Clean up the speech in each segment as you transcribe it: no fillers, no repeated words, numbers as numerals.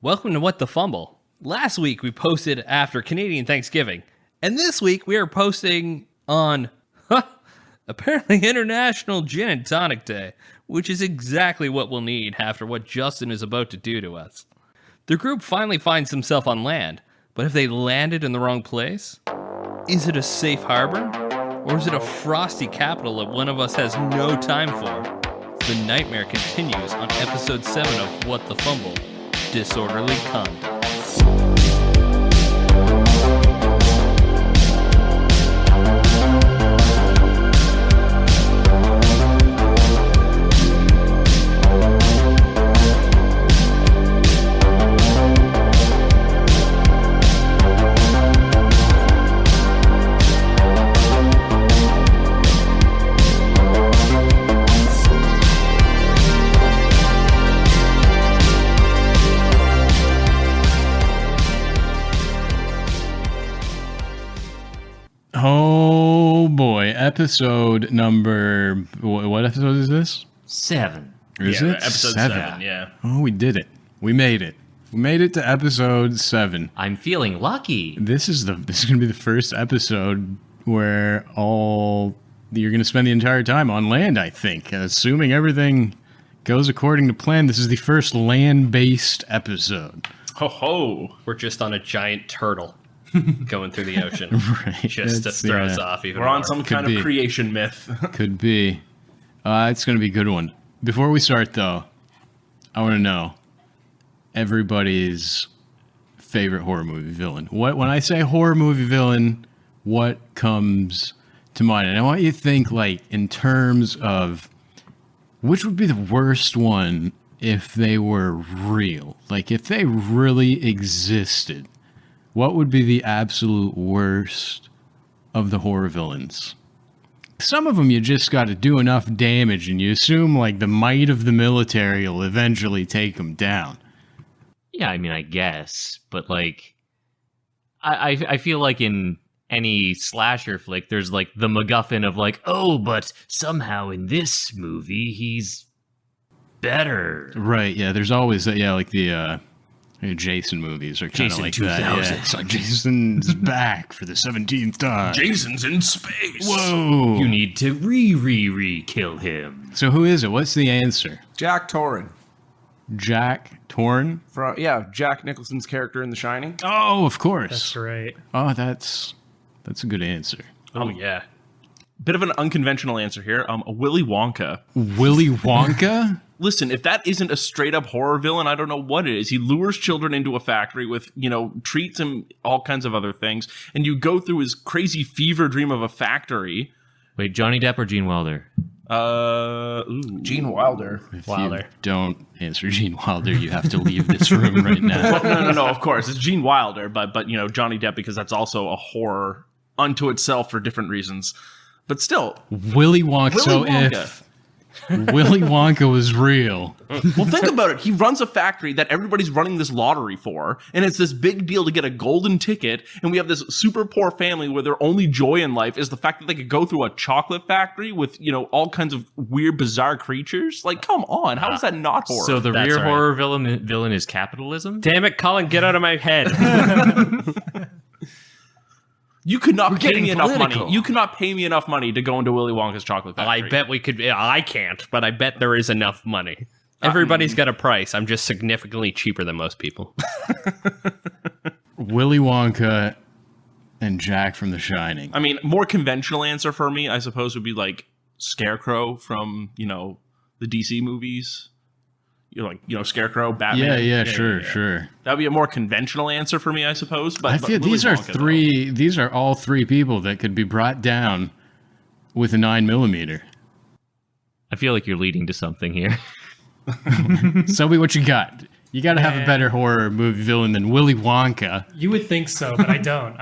Welcome to What the Fumble. Last week we posted after Canadian Thanksgiving, and this week we are posting on, apparently International Gin and Tonic Day, which is exactly what we'll need after what Justin is about to do to us. The group finally finds themselves on land, but have they landed in the wrong place? Is it a safe harbor? Or is it a frosty capital that one of us has no time for? The nightmare continues on episode 7 of What the Fumble, Disorderly Conduct. Oh boy, episode number, what episode is this? 7. Is it? Episode 7, yeah. Oh, we did it. We made it. We made it to episode 7. I'm feeling lucky. This is going to be the first episode where you're going to spend the entire time on land, I think. Assuming everything goes according to plan, this is the first land-based episode. Ho ho! We're just on a giant turtle going through the ocean. Right. Just to throw us off even We're on more. some kind of creation myth. Could be. It's going to be a good one. Before we start, though, I want to know everybody's favorite horror movie villain. When I say horror movie villain, what comes to mind? And I want you to think, like, in terms of which would be the worst one if they were real. Like, if they really existed, what would be the absolute worst of the horror villains? Some of them you just got to do enough damage and you assume like the might of the military will eventually take them down. Yeah, I mean, I guess. But, like, I feel like in any slasher flick, there's, like, the MacGuffin of, like, oh, but somehow in this movie, he's better. Right, yeah, there's always that, yeah, like the Jason movies are kind of Jason like 2000. that. Yeah. It's like Jason's back for the 17th time. Jason's in space. Whoa! You need to re-kill him. So who is it? What's the answer? Jack Torrin. Jack Torn? Jack Nicholson's character in The Shining. Oh, of course. That's right. Oh, that's a good answer. Oh, yeah. Bit of an unconventional answer here. Willy Wonka. Willy Wonka? Listen, if that isn't a straight up horror villain, I don't know what it is. He lures children into a factory with, treats and all kinds of other things, and you go through his crazy fever dream of a factory. Wait, Johnny Depp or Gene Wilder? Gene Wilder. If you don't answer Gene Wilder, you have to leave this room right now. Well, no, of course. It's Gene Wilder, but Johnny Depp, because that's also a horror unto itself for different reasons. But still, Willy Wonka. If Willy Wonka was real. Well, think about it. He runs a factory that everybody's running this lottery for, and it's this big deal to get a golden ticket, and we have this super poor family where their only joy in life is the fact that they could go through a chocolate factory with, all kinds of weird, bizarre creatures. Like, come on. How is that not horror? So the That's real right. horror villain is capitalism? Damn it, Colin, get out of my head. You could not pay me enough political. money. You cannot pay me enough money to go into Willy Wonka's chocolate factory. I bet we could. I can't, but I bet there is enough money. Everybody's got a price. I'm just significantly cheaper than most people. Willy Wonka and Jack from The Shining. I mean, more conventional answer for me, I suppose, would be like Scarecrow from, the DC movies. Scarecrow, Batman. Yeah, sure. That'd be a more conventional answer for me, I suppose. But I feel Willy these are Wonka, these are all three people that could be brought down with a 9mm. I feel like you're leading to something here. Selby, what you got? You got to have a better horror movie villain than Willy Wonka. You would think so, but I don't.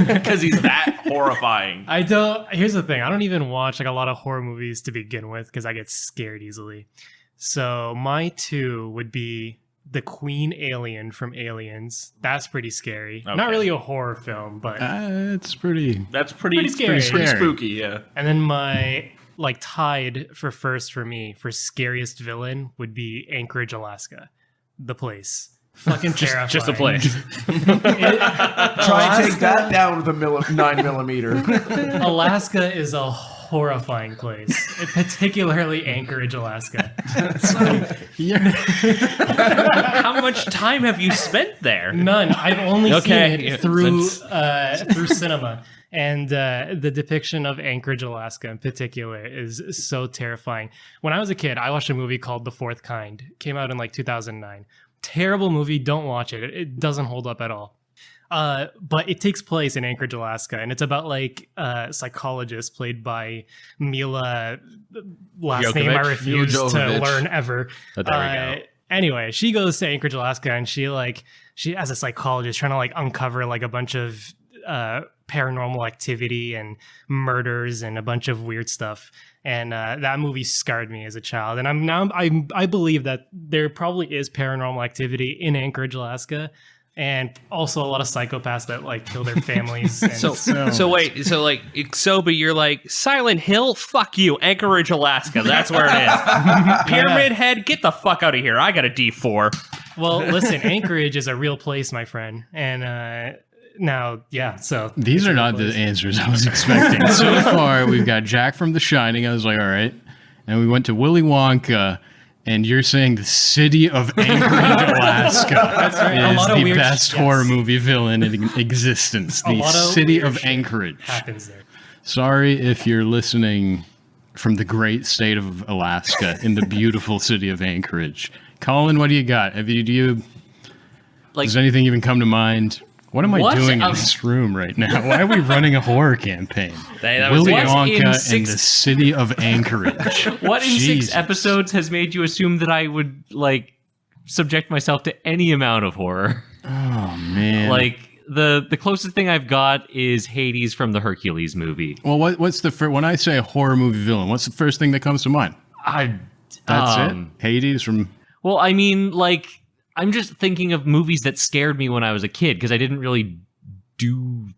because he's that horrifying. I don't. Here's the thing. I don't even watch like a lot of horror movies to begin with because I get scared easily. So my 2 would be the Queen Alien from Aliens. That's pretty scary. Okay. Not really a horror film, but It's pretty. That's pretty scary. Pretty spooky, yeah. and then my tied for first for me for scariest villain would be Anchorage, Alaska, the place. Fucking terrifying. Just a place. Try and take that down with a 9mm. Alaska is a horrifying place, particularly Anchorage, Alaska. How much time have you spent there? None. I've only Okay, seen yeah, it through cinema. And the depiction of Anchorage, Alaska in particular is so terrifying. When I was a kid, I watched a movie called The Fourth Kind. It came out in like 2009. Terrible movie. Don't watch it. It doesn't hold up at all. But it takes place in Anchorage, Alaska, and it's about like a psychologist played by Mila, last name I refuse to learn ever. Oh, there we go. Anyway, she goes to Anchorage, Alaska, and she as a psychologist trying to like uncover like a bunch of paranormal activity and murders and a bunch of weird stuff. And that movie scarred me as a child. And I believe that there probably is paranormal activity in Anchorage, Alaska, and also a lot of psychopaths that like kill their families. And But you're like Silent Hill, fuck you, Anchorage, Alaska. That's where it is. Pyramid Head, get the fuck out of here. I got a D4. Well, listen, Anchorage is a real place, my friend, and now, yeah. So these are not the answers I was expecting. So far, we've got Jack from The Shining. I was like, all right, and we went to Willy Wonka. And you're saying the city of Anchorage, Alaska is the best horror movie villain in existence. The city of Anchorage happens there. Sorry if you're listening from the great state of Alaska in the beautiful city of Anchorage. Colin, what do you got? Does anything even come to mind? What am I doing in this room right now? Why are we running a horror campaign? Willy Wonka in the city of Anchorage. What in 6 episodes has made you assume that I would like subject myself to any amount of horror? Oh man! Like the closest thing I've got is Hades from the Hercules movie. Well, what's the when I say a horror movie villain? What's the first thing that comes to mind? That's it. Hades from. Well, I mean, like. I'm just thinking of movies that scared me when I was a kid because I didn't really do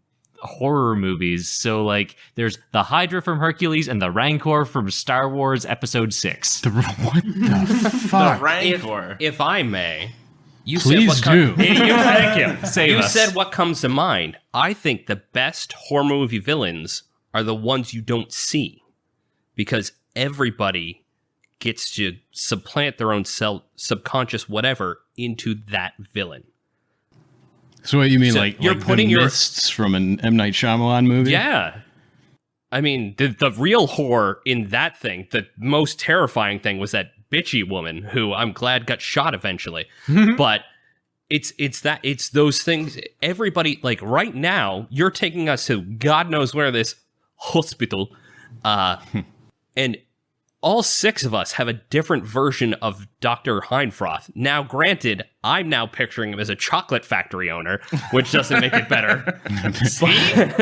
horror movies. So, like, there's the Hydra from Hercules and the Rancor from Star Wars Episode 6. What the fuck? The Rancor. If I may, Please do. Thank you. Save us. Said what comes to mind. I think the best horror movie villains are the ones you don't see because everybody gets to supplant their own subconscious whatever into that villain. So what you mean, like you're putting the mists from an M. Night Shyamalan movie? Yeah. I mean, the real horror in that thing, the most terrifying thing was that bitchy woman who I'm glad got shot eventually. But it's those things. Everybody, like right now, you're taking us to God knows where this hospital, and all 6 of us have a different version of Dr. Heinfroth. Now, granted, I'm now picturing him as a chocolate factory owner, which doesn't make it better.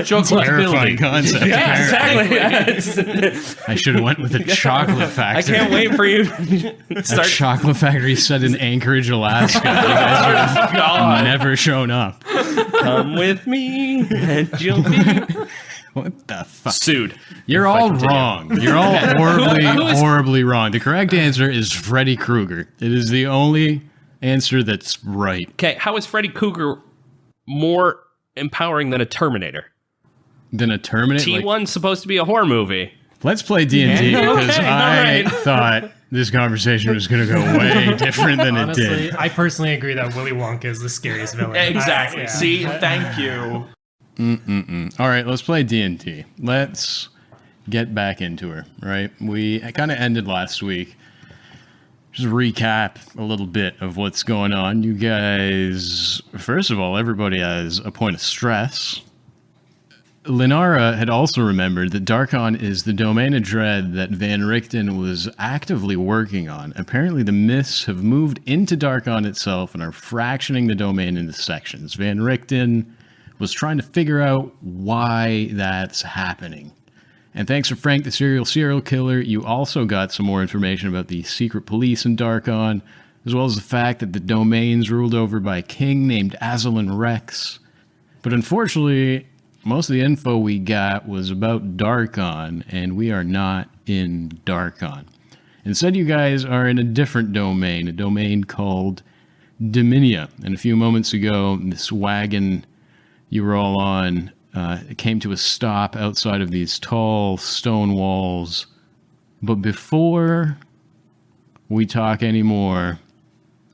Terrifying concept. Yeah, exactly. I should have went with a chocolate factory. I can't wait for you to start. A chocolate factory set in Anchorage, Alaska. You guys would have never shown up. Come with me, and you'll be What the fuck? sued. You're all wrong. You're all horribly wrong. The correct answer is Freddy Krueger. It is the only answer that's right. Okay, how is Freddy Krueger more empowering than a Terminator? Than a Terminator? T1's supposed to be a horror movie. Let's play D&D because Okay, I all right. thought this conversation was going to go way different than it Honestly, did. I personally agree that Willy Wonka is the scariest villain. Exactly. Yeah. See, thank you. All right, let's play D&D. Let's get back into her, right? We kind of ended last week. Just recap a little bit of what's going on. You guys, first of all, everybody has a point of stress. Linara had also remembered that Darkon is the domain of dread that Van Richten was actively working on. Apparently, the myths have moved into Darkon itself and are fractioning the domain into sections. Van Richten was trying to figure out why that's happening. And thanks to Frank, the serial killer, you also got some more information about the secret police in Darkon, as well as the fact that the domain's ruled over by a king named Asylum Rex. But unfortunately, most of the info we got was about Darkon, and we are not in Darkon. Instead, you guys are in a different domain, a domain called Dominia. And a few moments ago, this wagon you were all on came to a stop outside of these tall stone walls. But before we talk anymore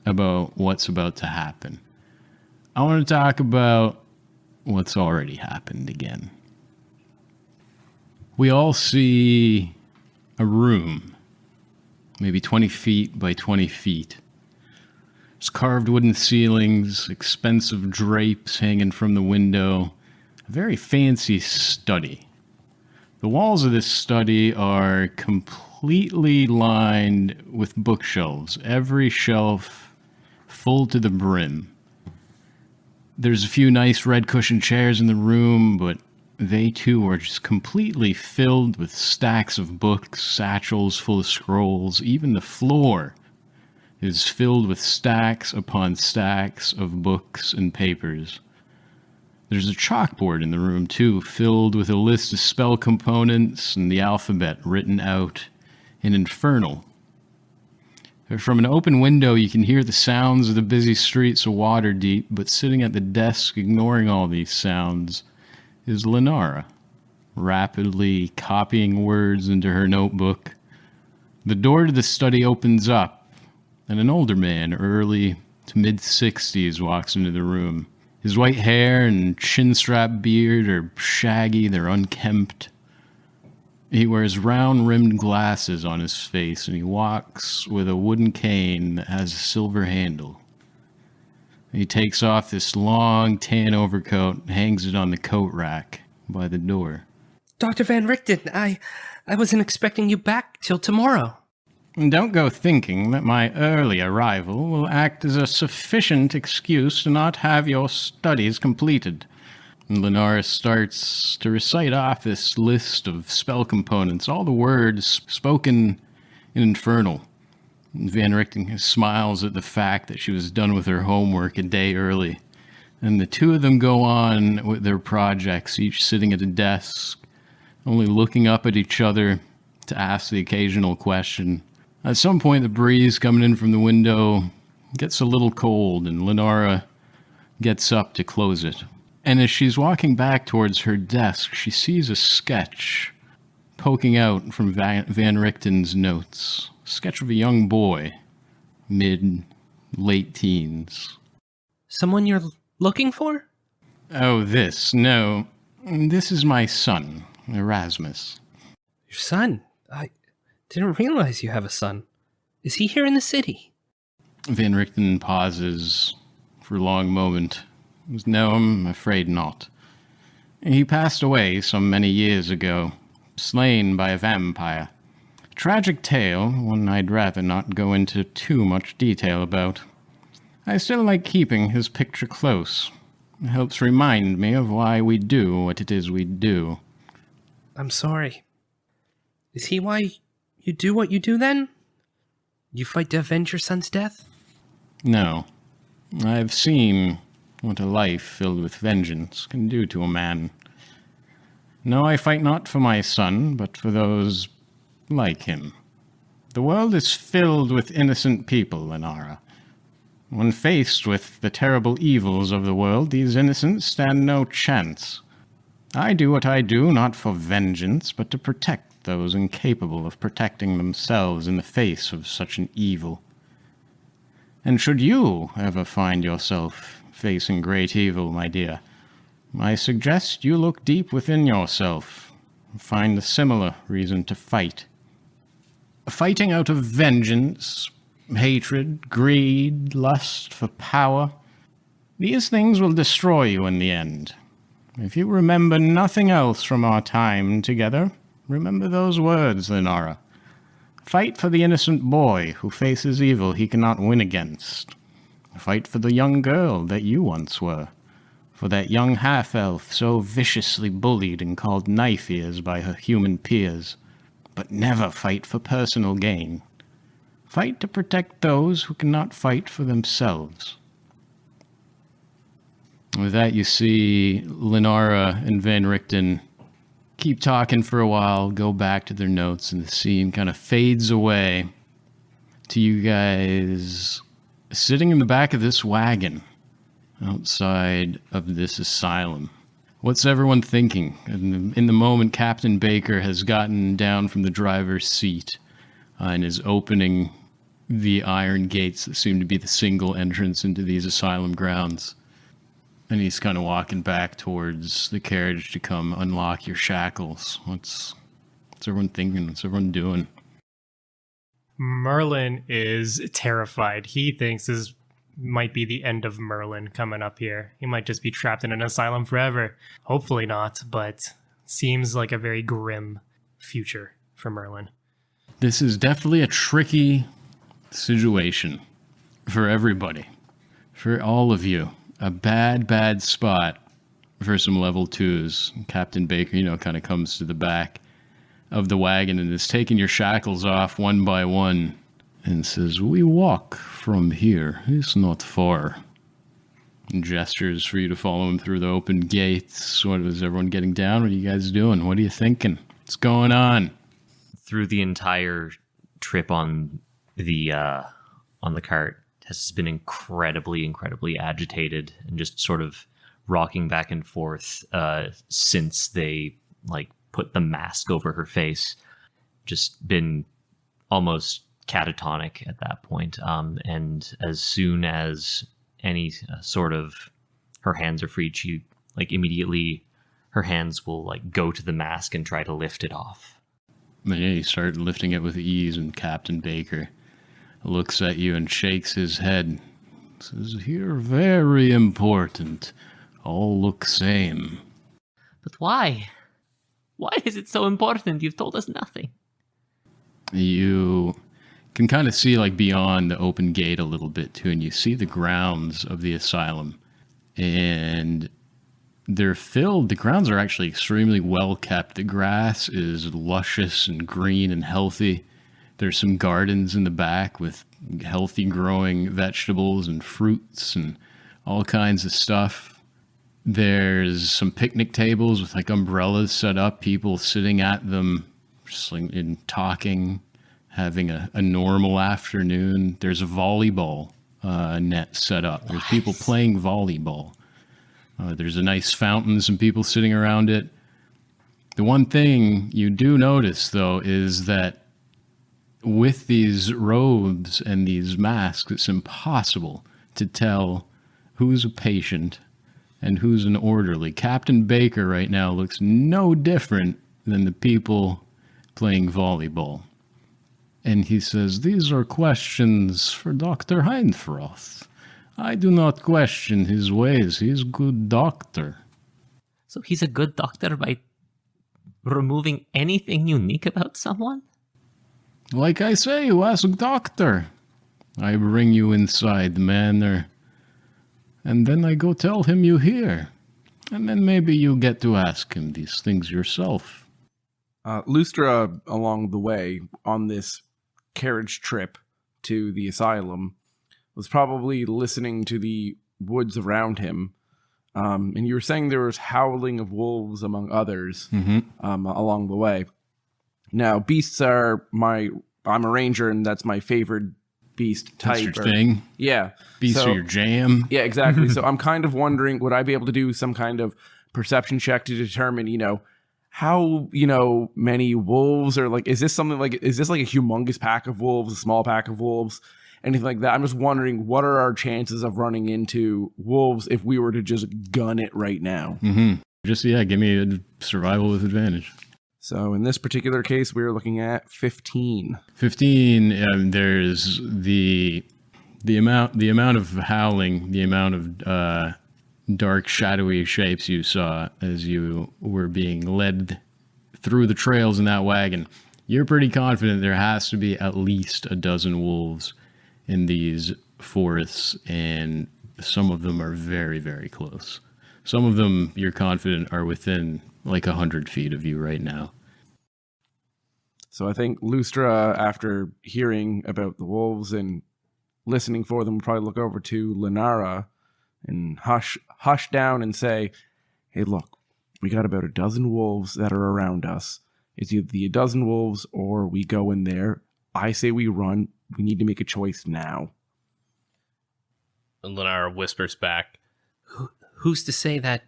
about what's about to happen, I want to talk about what's already happened again. We all see a room, maybe 20 feet by 20 feet. There's carved wooden ceilings, expensive drapes hanging from the window, a very fancy study. The walls of this study are completely lined with bookshelves, every shelf full to the brim. There's a few nice red cushioned chairs in the room, but they too are just completely filled with stacks of books, satchels full of scrolls. Even the floor is filled with stacks upon stacks of books and papers. There's a chalkboard in the room too, filled with a list of spell components and the alphabet written out in Infernal. From an open window, you can hear the sounds of the busy streets of Waterdeep, but sitting at the desk, ignoring all these sounds, is Lenara, rapidly copying words into her notebook. The door to the study opens up, and an older man, early to mid-60s, walks into the room. His white hair and chin-strap beard are shaggy, they're unkempt. He wears round-rimmed glasses on his face, and he walks with a wooden cane that has a silver handle. He takes off this long tan overcoat and hangs it on the coat rack by the door. Dr. Van Richten, I wasn't expecting you back till tomorrow. And don't go thinking that my early arrival will act as a sufficient excuse to not have your studies completed. And Lenara starts to recite off this list of spell components, all the words spoken in Infernal. And Van Richten smiles at the fact that she was done with her homework a day early. And the two of them go on with their projects, each sitting at a desk, only looking up at each other to ask the occasional question. At some point, the breeze coming in from the window gets a little cold, and Lenara gets up to close it. And as she's walking back towards her desk, she sees a sketch poking out from Van Richten's notes. A sketch of a young boy, mid-late teens. Someone you're looking for? Oh, this. No. This is my son, Erasmus. Your son? I didn't realize you have a son. Is he here in the city? Van Richten pauses for a long moment. No, I'm afraid not. He passed away some many years ago, slain by a vampire. A tragic tale, one I'd rather not go into too much detail about. I still like keeping his picture close. It helps remind me of why we do what it is we do. I'm sorry. Is he why you do what you do then? You fight to avenge your son's death? No. I've seen what a life filled with vengeance can do to a man. No, I fight not for my son, but for those like him. The world is filled with innocent people, Lenara. When faced with the terrible evils of the world, these innocents stand no chance. I do what I do not for vengeance, but to protect those incapable of protecting themselves in the face of such an evil. And should you ever find yourself facing great evil, my dear, I suggest you look deep within yourself and find a similar reason to fight. Fighting out of vengeance, hatred, greed, lust for power, these things will destroy you in the end. If you remember nothing else from our time together, remember those words, Lenara. Fight for the innocent boy who faces evil he cannot win against. Fight for the young girl that you once were. For that young half-elf so viciously bullied and called knife ears by her human peers. But never fight for personal gain. Fight to protect those who cannot fight for themselves. With that, you see Lenara and Van Richten keep talking for a while, go back to their notes, and the scene kind of fades away to you guys sitting in the back of this wagon outside of this asylum. What's everyone thinking? In the moment, Captain Baker has gotten down from the driver's seat and is opening the iron gates that seem to be the single entrance into these asylum grounds. And he's kind of walking back towards the carriage to come unlock your shackles. What's everyone thinking? What's everyone doing? Merlin is terrified. He thinks this might be the end of Merlin coming up here. He might just be trapped in an asylum forever. Hopefully not, but seems like a very grim future for Merlin. This is definitely a tricky situation for everybody, for all of you. A bad spot for some level 2s. Captain Baker, kind of comes to the back of the wagon and is taking your shackles off one by one and says, "We walk from here. It's not far." And gestures for you to follow him through the open gates. What is everyone getting down? What are you guys doing? What are you thinking? What's going on? Through the entire trip on the cart, has been incredibly agitated and just sort of rocking back and forth since they put the mask over her face. Just been almost catatonic at that point. And as soon as any sort of her hands are freed, she immediately her hands will go to the mask and try to lift it off. But yeah, you start lifting it with ease, and Captain Baker looks at you and shakes his head. Says, "You're very important. All look same." But why? Why is it so important? You've told us nothing. You can kind of see beyond the open gate a little bit too, and you see the grounds of the asylum. And they're filled. The grounds are actually extremely well kept. The grass is luscious and green and healthy. There's some gardens in the back with healthy growing vegetables and fruits and all kinds of stuff. There's some picnic tables with umbrellas set up, people sitting at them, just and talking, having a normal afternoon. There's a volleyball net set up. There's people playing volleyball. There's a nice fountain, some people sitting around it. The one thing you do notice, though, is that with these robes and these masks, it's impossible to tell who's a patient and who's an orderly. Captain Baker right now looks no different than the people playing volleyball. And he says, "These are questions for Dr. Heinfroth. I do not question his ways. He's a good doctor." So he's a good doctor by removing anything unique about someone? Like I say, you ask doctor. I bring you inside the manor, and then I go tell him you here. And then maybe you get to ask him these things yourself. Lustra, along the way, on this carriage trip to the asylum, was probably listening to the woods around him. And you were saying there was howling of wolves, among others, along the way. Now, beasts are I'm a ranger, and that's my favorite beast type. That's your thing? Yeah. Beasts are your jam? Yeah, exactly. So I'm kind of wondering, would I be able to do some kind of perception check to determine, how, many wolves are is this something is this a humongous pack of wolves, a small pack of wolves, anything like that? I'm just wondering, what are our chances of running into wolves if we were to just gun it right now? Just, give me a survival with advantage. So in this particular case, we're looking at 15. 15, there's the amount of howling, the amount of dark, shadowy shapes you saw as you were being led through the trails in that wagon. You're pretty confident there has to be at least a dozen wolves in these forests, and some of them are very, very close. Some of them, you're confident, are within 100 feet of you right now. So I think Lustra, after hearing about the wolves and listening for them, will probably look over to Lenara and hush down and say, "Hey, look, we got about a dozen wolves that are around us. It's either a dozen wolves or we go in there. I say we run. We need to make a choice now." Lenara whispers back, Who's to say that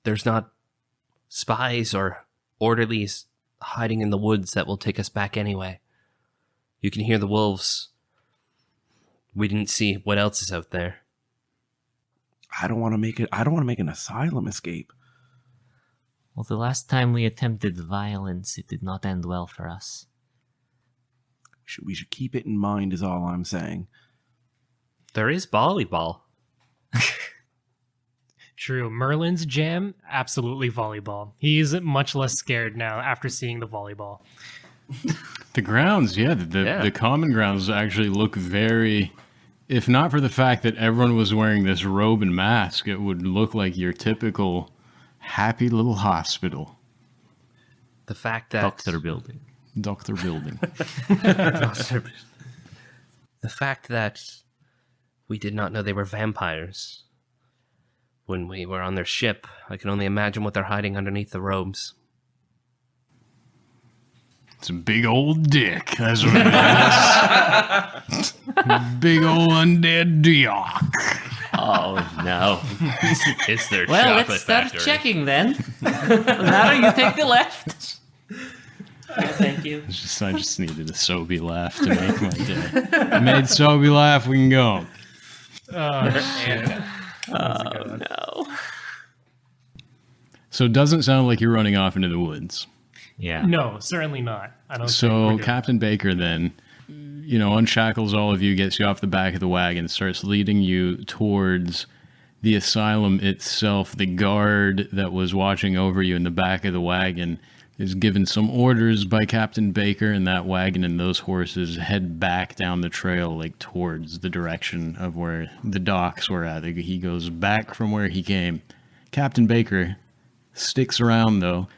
there's not spies or orderlies hiding in the woods that will take us back anyway? You can hear the wolves. We didn't see what else is out there. I don't want to make it. I don't want to make an asylum escape. Well, the last time we attempted violence, it did not end well for us. We should keep it in mind, is all I'm saying. There is volleyball. True. Merlin's jam, absolutely volleyball. He's much less scared now after seeing the volleyball. The grounds, the common grounds actually look very, if not for the fact that everyone was wearing this robe and mask, it would look like your typical happy little hospital. The fact that... Doctor building. The fact that we did not know they were vampires. When we were on their ship, I can only imagine what they're hiding underneath the robes. It's a big old dick. That's what it is. Big old undead dick. Oh, no. It's their Well, chocolate let's start factory. checking then. Now you take the left. Thank you. I just needed a Sobe laugh to make my day. I made Sobe laugh. We can go. Oh, no. So it doesn't sound like you're running off into the woods. Yeah. No, certainly not. I don't think we're So doing Captain Baker then, unshackles all of you, gets you off the back of the wagon, starts leading you towards the asylum itself. The guard that was watching over you in the back of the wagon is given some orders by Captain Baker, and that wagon and those horses head back down the trail, like towards the direction of where the docks were at. He goes back from where he came. Captain Baker sticks around, though,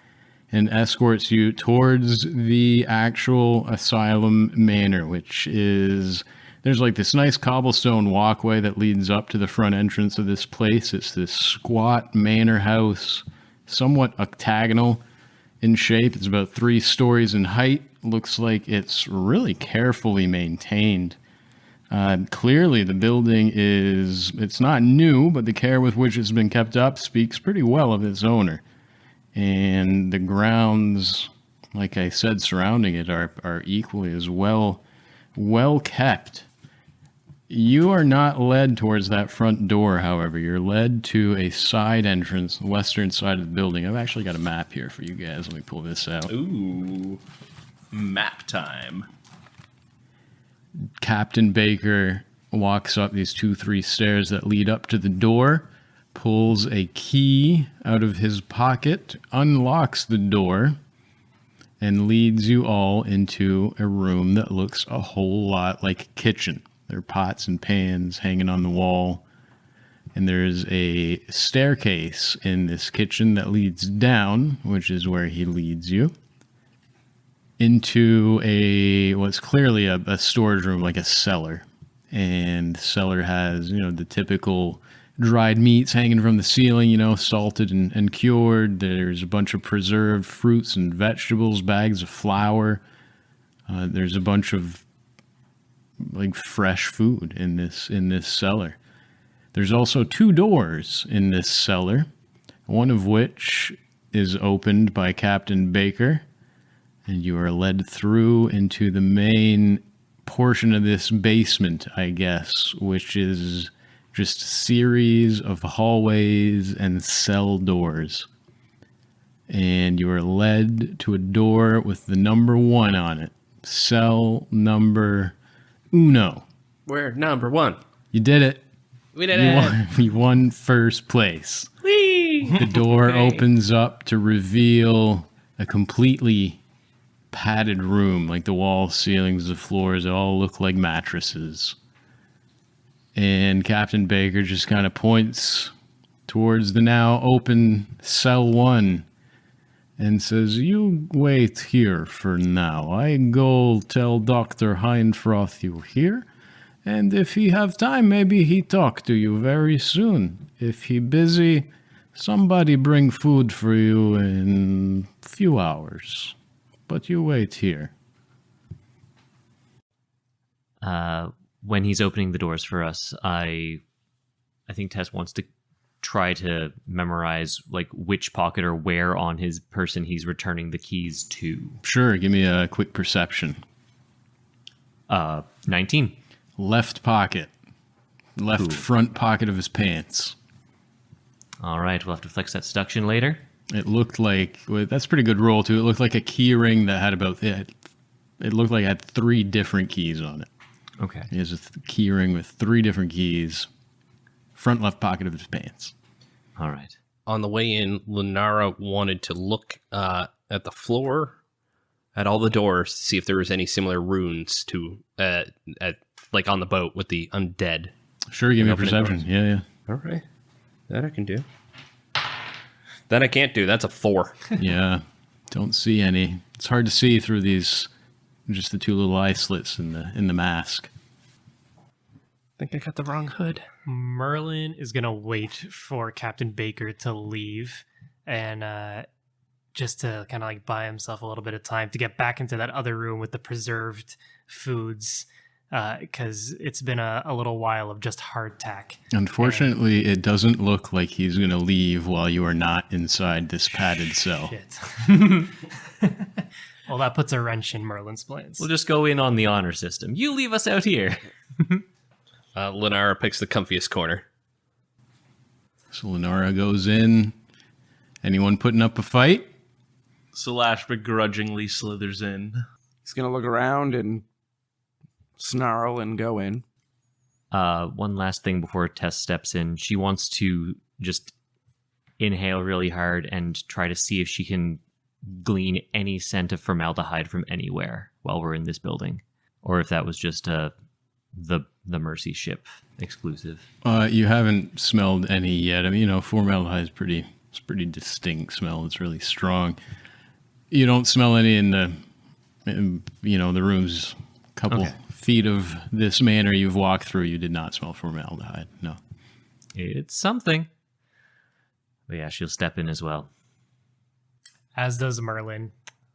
and escorts you towards the actual asylum manor, which is... There's like this nice cobblestone walkway that leads up to the front entrance of this place. It's this squat manor house, somewhat octagonal in shape. It's about 3 stories in height. Looks like it's really carefully maintained. Clearly the building it's not new, but the care with which it's been kept up speaks pretty well of its owner. And the grounds, like I said, surrounding it are equally as well kept. You are not led towards that front door, however. You're led to a side entrance, the western side of the building. I've actually got a map here for you guys. Let me pull this out. Ooh, map time. Captain Baker walks up these 2-3 stairs that lead up to the door, pulls a key out of his pocket, unlocks the door, and leads you all into a room that looks a whole lot like a kitchen. There are pots and pans hanging on the wall, and there's a staircase in this kitchen that leads down, which is where he leads you, into what's clearly a storage room, like a cellar. And the cellar has, the typical dried meats hanging from the ceiling, salted and cured. There's a bunch of preserved fruits and vegetables, bags of flour. There's a bunch of like fresh food in this cellar. There's also 2 doors in this cellar, one of which is opened by Captain Baker, and you are led through into the main portion of this basement, I guess, which is just a series of hallways and cell doors. And you are led to a door with the number 1 on it. Cell number uno. We're number 1. You did it. We did it. You won first place. Whee! The door opens up to reveal a completely padded room. Like the walls, ceilings, the floors, all look like mattresses. And Captain Baker just kind of points towards the now open cell 1 and says, "You wait here for now. I go tell Dr. Heinfroth you here, and if he have time, maybe he talk to you very soon. If he busy, somebody bring food for you in few hours. But you wait here." When he's opening the doors for us, I I think Tess wants to try to memorize like which pocket or where on his person he's returning the keys to. Sure, give me a quick perception. 19. Left pocket. Left Cool. front pocket of his pants. All right, we'll have to flex that seduction later. It looked like, well, that's a pretty good roll too. It looked like a key ring that had it looked like it had 3 different keys on it. Okay. He has a key ring with 3 different keys. Front left pocket of his pants. All right. On the way in, Lunara wanted to look at the floor, at all the doors, to see if there was any similar runes to, like on the boat with the undead. Sure, give me a Opening perception. doors. Yeah. All right. That I can do. That I can't do. That's a 4. Yeah. Don't see any. It's hard to see through these, just the 2 little eye slits in the mask. I think I got the wrong hood. Merlin is going to wait for Captain Baker to leave and just to kind of like buy himself a little bit of time to get back into that other room with the preserved foods because it's been a little while of just hardtack. Unfortunately, it doesn't look like he's going to leave while you are not inside this padded cell. Shit. Well, that puts a wrench in Merlin's plans. We'll just go in on the honor system. You leave us out here. Lunara picks the comfiest corner. So Lenara goes in. Anyone putting up a fight? Slash begrudgingly slithers in. He's going to look around and snarl and go in. One last thing before Tess steps in. She wants to just inhale really hard and try to see if she can glean any scent of formaldehyde from anywhere while we're in this building. Or if that was just the Mercy ship exclusive. You haven't smelled any yet. I mean, formaldehyde is pretty distinct smell. It's really strong. You don't smell any in the rooms a couple feet of this manor you've walked through. You did not smell formaldehyde. No. It's something. But yeah, she'll step in as well. As does Merlin,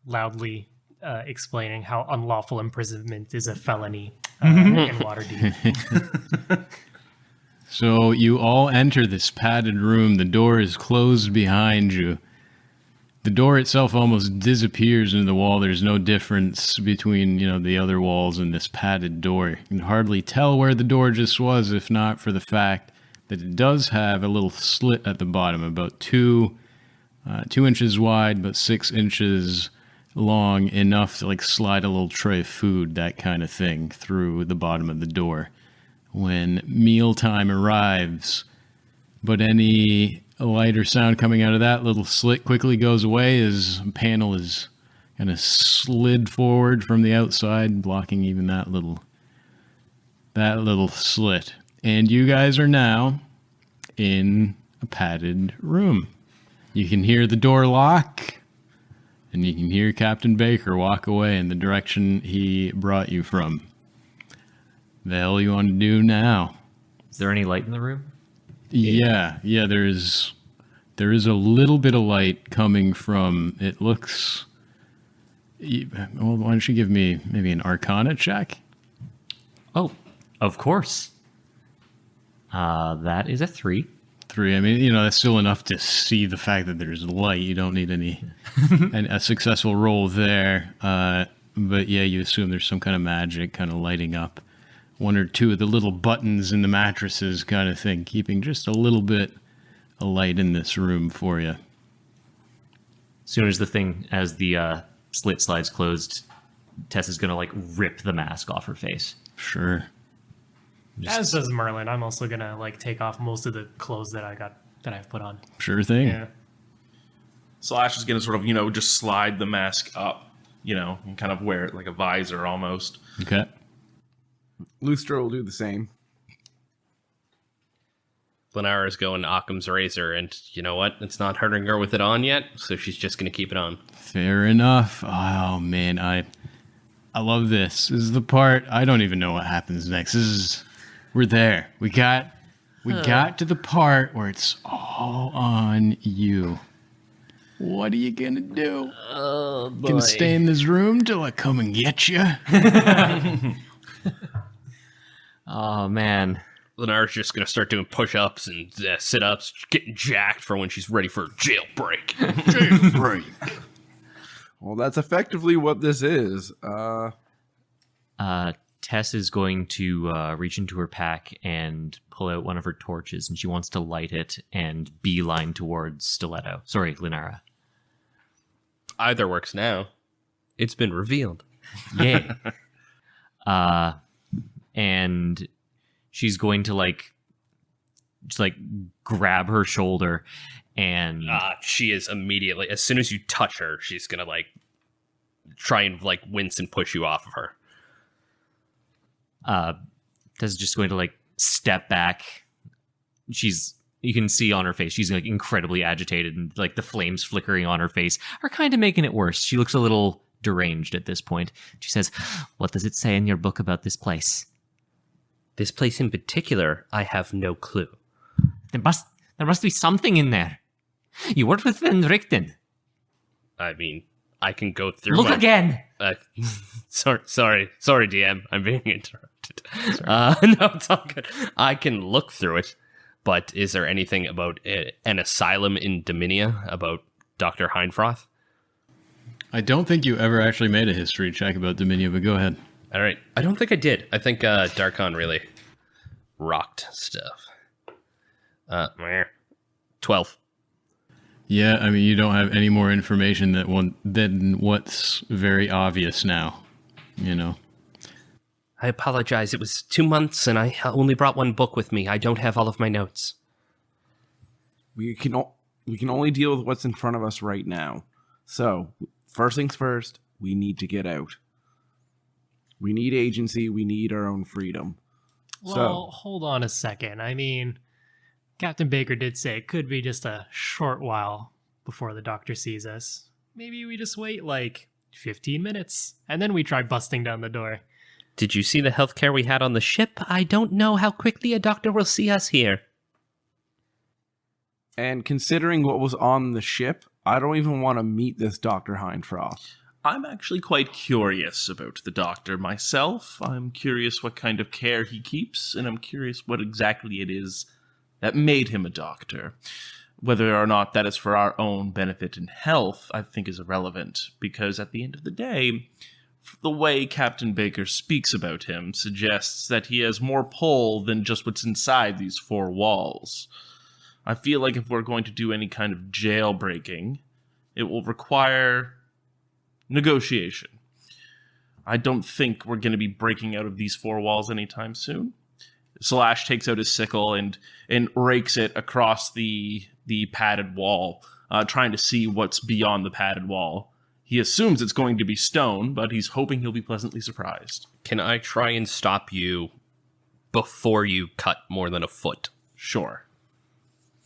loudly explaining how unlawful imprisonment is a felony in Waterdeep. So you all enter this padded room. The door is closed behind you. The door itself almost disappears into the wall. There's no difference between, the other walls and this padded door. You can hardly tell where the door just was, if not for the fact that it does have a little slit at the bottom, about 2 inches wide, but 6 inches long, enough to slide a little tray of food, that kind of thing, through the bottom of the door when mealtime arrives. But any light or sound coming out of that little slit quickly goes away as a panel is kind of slid forward from the outside, blocking even that little slit. And you guys are now in a padded room. You can hear the door lock, and you can hear Captain Baker walk away in the direction he brought you from. The hell you want to do now? Is there any light in the room? Yeah, there is a little bit of light coming from, it looks, well, why don't you give me maybe an Arcana check? Oh, of course. That is a 3. 3. I mean, that's still enough to see the fact that there's light. You don't need a successful roll there. But yeah, you assume there's some kind of magic kind of lighting up 1 or 2 of the little buttons in the mattresses kind of thing, keeping just a little bit of light in this room for you. As soon as the slit slides closed, Tess is going to rip the mask off her face. Sure. As does Merlin. I'm also going to take off most of the clothes that I've put on. Sure thing. Yeah. Slash is going to sort of, just slide the mask up, and kind of wear it like a visor almost. Okay. Lustra will do the same. Lunara's going Occam's razor, and you know what? It's not hurting her with it on yet, so she's just going to keep it on. Fair enough. Oh, man, I love this. This is the part, I don't even know what happens next. We're there. We got to the part where it's all on you. What are you gonna do? Oh, boy. Gonna stay in this room till I come and get you? Oh, man. Lenara's just going to start doing push-ups and sit-ups, getting jacked for when she's ready for a jailbreak. Jailbreak. Well, that's effectively what this is. Tess is going to reach into her pack and pull out one of her torches, and she wants to light it and beeline towards Lenara. Either works now. It's been revealed. Yay. And she's going to just grab her shoulder, and She is immediately, as soon as you touch her, she's going to try and wince and push you off of her. Tess is just going to step back. You can see on her face, she's incredibly agitated, and the flames flickering on her face are kind of making it worse. She looks a little deranged at this point. She says, "What does it say in your book about this place?" This place in particular, I have no clue. There must be something in there. You worked with Van Richten. I mean, I can go through. Look again. Sorry, DM. I'm being interrupted. No, it's all good. I can look through it, but is there anything about an asylum in Dominia about Dr. Heinfroth? I don't think you ever actually made a history check about Dominia, but go ahead. All right. I don't think I did. I think Darkon really rocked stuff. 12. Yeah, I mean, you don't have any more information than what's very obvious now, I apologize. It was 2 months, and I only brought one book with me. I don't have all of my notes. We can only deal with what's in front of us right now. So, first things first, we need to get out. We need agency. We need our own freedom. Well, hold on a second. I mean, Captain Baker did say it could be just a short while before the doctor sees us. Maybe we just wait 15 minutes, and then we try busting down the door. Did you see the healthcare we had on the ship? I don't know how quickly a doctor will see us here. And considering what was on the ship, I don't even want to meet this Dr. Heinfroth. I'm actually quite curious about the doctor myself. I'm curious what kind of care he keeps, and I'm curious what exactly it is that made him a doctor. Whether or not that is for our own benefit and health, I think is irrelevant, because at the end of the day, the way Captain Baker speaks about him suggests that he has more pull than just what's inside these four walls. I feel like if we're going to do any kind of jailbreaking, it will require negotiation. I don't think we're going to be breaking out of these four walls anytime soon. Slash takes out his sickle and rakes it across the padded wall, trying to see what's beyond the padded wall. He assumes it's going to be stone, but he's hoping he'll be pleasantly surprised. Can I try and stop you before you cut more than a foot? Sure.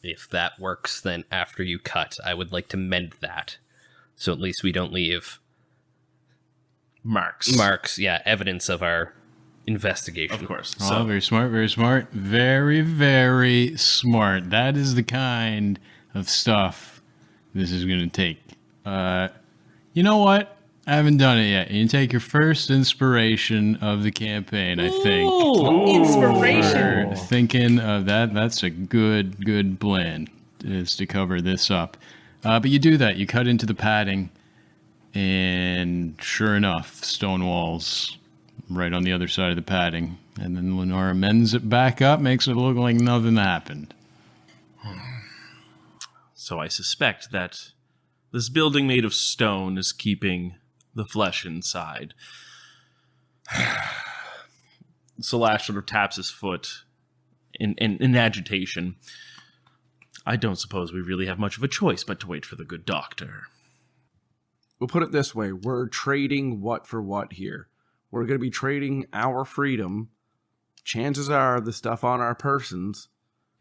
If that works, then after you cut, I would like to mend that. So at least we don't leave Marks, yeah, evidence of our investigation. Of course. Oh, very smart, very smart. Very, very smart. That is the kind of stuff this is going to take. You know what? I haven't done it yet. You take your first inspiration of the campaign, I think. Inspiration! For thinking of that. That's a good plan, is to cover this up. But you do that. You cut into the padding, and sure enough, stone walls right on the other side of the padding. And then Lenora mends it back up, makes it look like nothing happened. So I suspect that this building made of stone is keeping the flesh inside. Slash sort of taps his foot in agitation. I don't suppose we really have much of a choice but to wait for the good doctor. We'll put it this way. We're trading what for what here. We're going to be trading our freedom. Chances are the stuff on our persons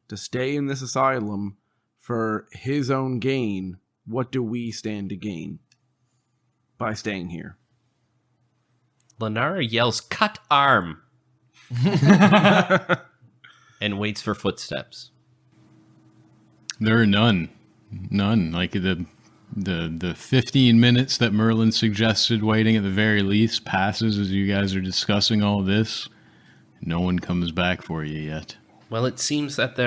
to stay in this asylum for his own gain. What do we stand to gain by staying here? Lenara yells, "Cut arm!" and waits for footsteps. There are none. Like the 15 minutes that Merlin suggested waiting at the very least passes as you guys are discussing all this. No one comes back for you yet. Well, it seems that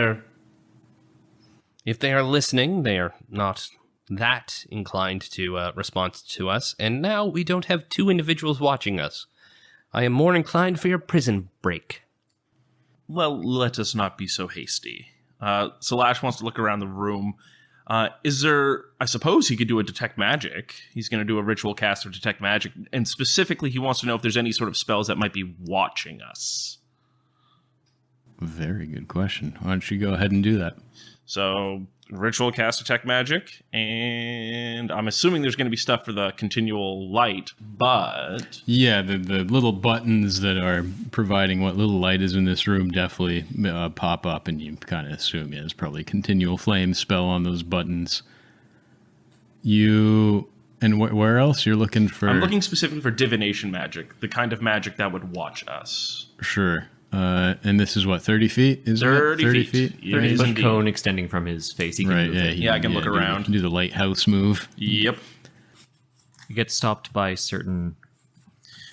if they are listening, they are not that inclined to respond to us. And now we don't have two individuals watching us. I am more inclined for your prison break. Well, let us not be so hasty. Slash wants to look around the room. Is there... I suppose he could do a detect magic. He's going to do a ritual cast of detect magic. And specifically, he wants to know if there's any sort of spells that might be watching us. Very good question. Why don't you go ahead and do that? So, ritual cast detect magic, and I'm assuming there's going to be stuff for the continual light, but... Yeah, the little buttons that are providing what little light is in this room definitely pop up, and you kind of assume there's probably a continual flame spell on those buttons. And where else? You're looking for... I'm looking specifically for divination magic, the kind of magic that would watch us. Sure. And this is what, 30 feet? Is 30 feet. Yeah, 30 it is foot indeed. cone extending from his face. He can move it. I can look around. Do the lighthouse move. Yep. You get stopped by certain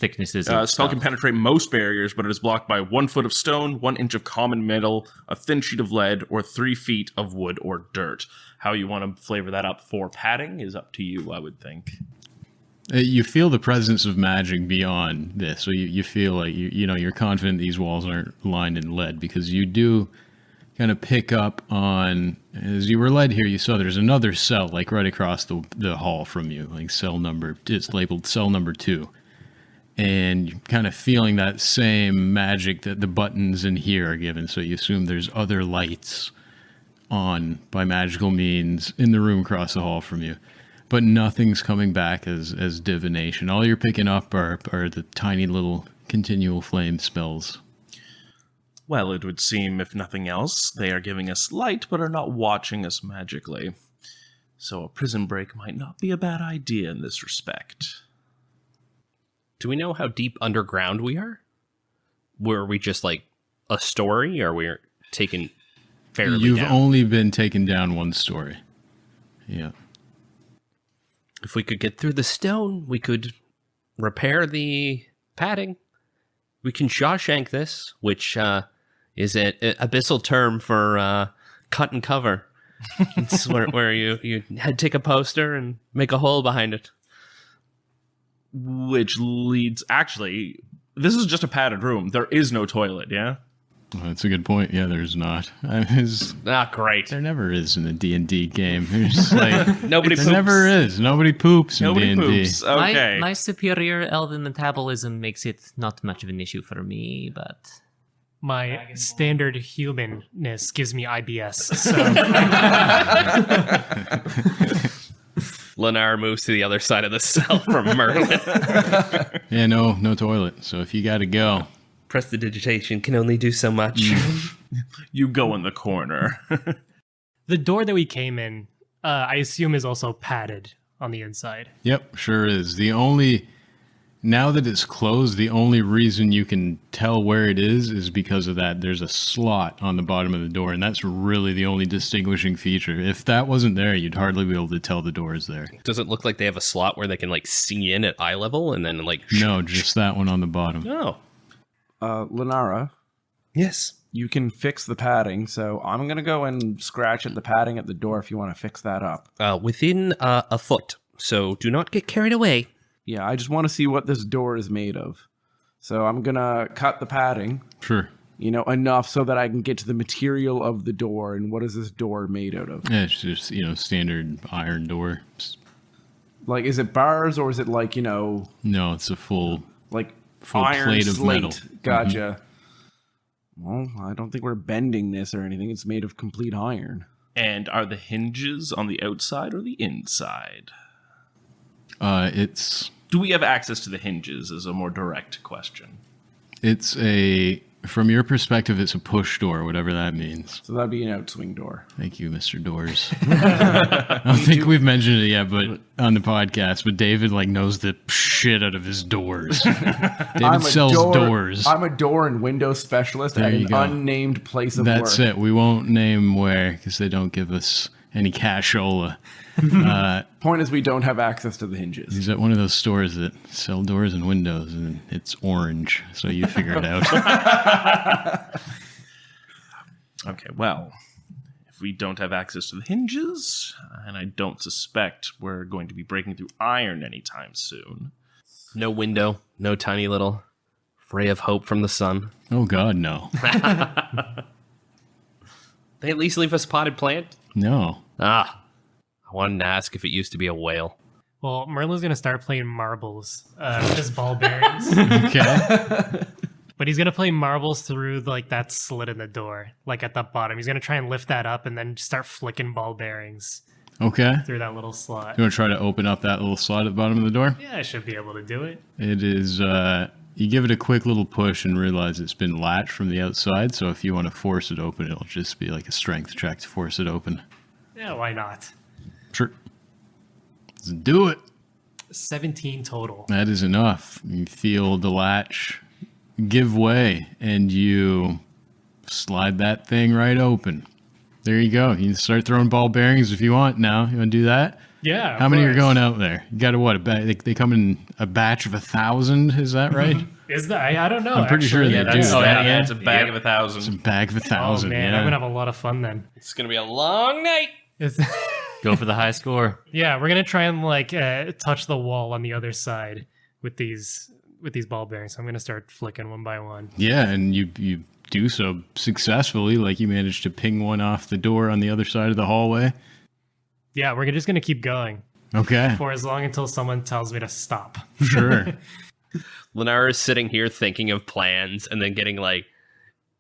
thicknesses of Spell stuff. can penetrate most barriers, but it is blocked by 1 foot of stone, 1 inch of common metal, a thin sheet of lead, or 3 feet of wood or dirt. How you want to flavor that up for padding is up to you, I would think. You feel the presence of magic beyond this, so you feel like you're confident these walls aren't lined in lead, because you do kind of pick up on, as you were led here, you saw there's another cell like right across the hall from you, like it's labeled cell number 2, and you're kind of feeling that same magic that the buttons in here are given. So you assume there's other lights on by magical means in the room across the hall from you. But nothing's coming back as divination. All you're picking up are the tiny little continual flame spells. Well, it would seem, if nothing else, they are giving us light, but are not watching us magically. So a prison break might not be a bad idea in this respect. Do we know how deep underground we are? Were we just like a story, or we're taken fairly You've down? only been taken down 1 story. Yeah. If we could get through the stone, we could repair the padding. We can Shawshank this, which is an abyssal term for cut and cover. It's where you take a poster and make a hole behind it. Which leads... Actually, this is just a padded room. There is no toilet, yeah? Well, that's a good point. Yeah, there's not. Great. There never is in a D&D game. There's just like Nobody there poops. never is. Nobody poops in Nobody D&D. poops. Okay. My superior elven metabolism makes it not much of an issue for me, but... My standard humanness gives me IBS. So Lennar moves to the other side of the cell from Merlin. Yeah, no toilet. So if you got to go, Prestidigitation can only do so much. You go in the corner. the door that we came in, I assume, is also padded on the inside. yep, sure is. Now that it's closed, the only reason you can tell where it is because of that. There's a slot on the bottom of the door, and that's really the only distinguishing feature. If that wasn't there, you'd hardly be able to tell the door is there. Does it look like they have a slot where they can like see in at eye level and then like... No, just that one on the bottom. Oh. Lenara, Yes. you can fix the padding, so I'm going to go and scratch at the padding at the door if you want to fix that up. Within a foot. So do not get carried away. Yeah, I just want to see what this door is made of. So I'm going to cut the padding, Sure. enough so that I can get to the material of the door and what is this door made out of. Yeah, it's just, standard iron door. Like, is it bars or is it like, No, it's a full iron plate of slate? metal. Gotcha. Well, I don't think we're bending this or anything. It's made of complete iron. And are the hinges on the outside or the inside? It's Do we have access to the hinges is a more direct question. From your perspective, it's a push door, whatever that means. So that'd be an outswing door. Thank you, Mr. Doors. I don't think we've mentioned it yet, but on the podcast, but David knows the shit out of his doors. David sells doors. I'm a door and window specialist There at you an go. unnamed place of work. That's it. We won't name where because they don't give us any cashola. Point is, we don't have access to the hinges. He's at one of those stores that sell doors and windows, and it's orange, so you figure it out. Okay, well, if we don't have access to the hinges, and I don't suspect we're going to be breaking through iron anytime soon. No window, no tiny little ray of hope from the sun. Oh, God, no. They at least leave us potted plant? No. Ah, I wanted to ask if it used to be a whale. Well, Merlin's going to start playing marbles with his ball bearings. Okay. But he's going to play marbles through like that slit in the door, like at the bottom. He's going to try and lift that up and then start flicking ball bearings Okay. through that little slot. You want to try to open up that little slot at the bottom of the door? Yeah, I should be able to do it. It is, you give it a quick little push and realize it's been latched from the outside. So if you want to force it open, it'll just be like a strength check to force it open. Yeah, why not? Sure. Let's do it. 17 total. That is enough. You feel the latch give way and you slide that thing right open. There you go. You can start throwing ball bearings if you want now. You want to do that? Yeah. How many are going out there? You got to what? They come in a batch of 1,000. Is that right? Is that? I don't know. I'm pretty sure actually. they do. Yeah, it's a bag of It's a 1,000. bag of Oh 1,000. man, yeah. I'm gonna have a lot of fun then. It's going to be a long night. Go for the high score. Yeah, we're gonna try and like touch the wall on the other side with these ball bearings. So I'm gonna start flicking one by one. Yeah, and you do so successfully. Like you managed to ping one off the door on the other side of the hallway. Yeah, we're just gonna keep going Okay, for as long until someone tells me to stop. sure. Lenara is sitting here thinking of plans and then getting like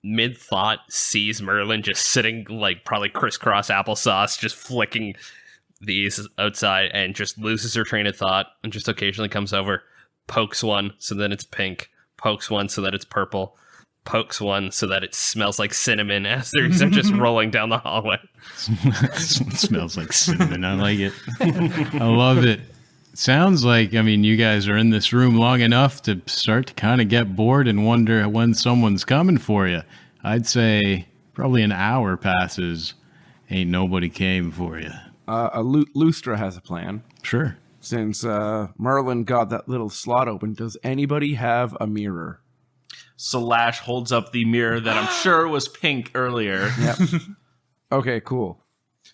mid-thought sees Merlin just sitting like probably crisscross applesauce just flicking these outside and just loses her train of thought and just occasionally comes over, pokes one so that it's pink, pokes one so that it's purple, pokes one so that it smells like cinnamon as they're just rolling down the hallway. It smells like cinnamon. I like it. I love it. Sounds like, I mean, you guys are in this room long enough to start to kind of get bored and wonder when someone's coming for you. I'd say probably an hour passes, ain't nobody came for you. Lustra has a plan. Sure. Since Merlin got that little slot open, does anybody have a mirror? Slash holds up the mirror that I'm sure was pink earlier. Yep. Okay, cool.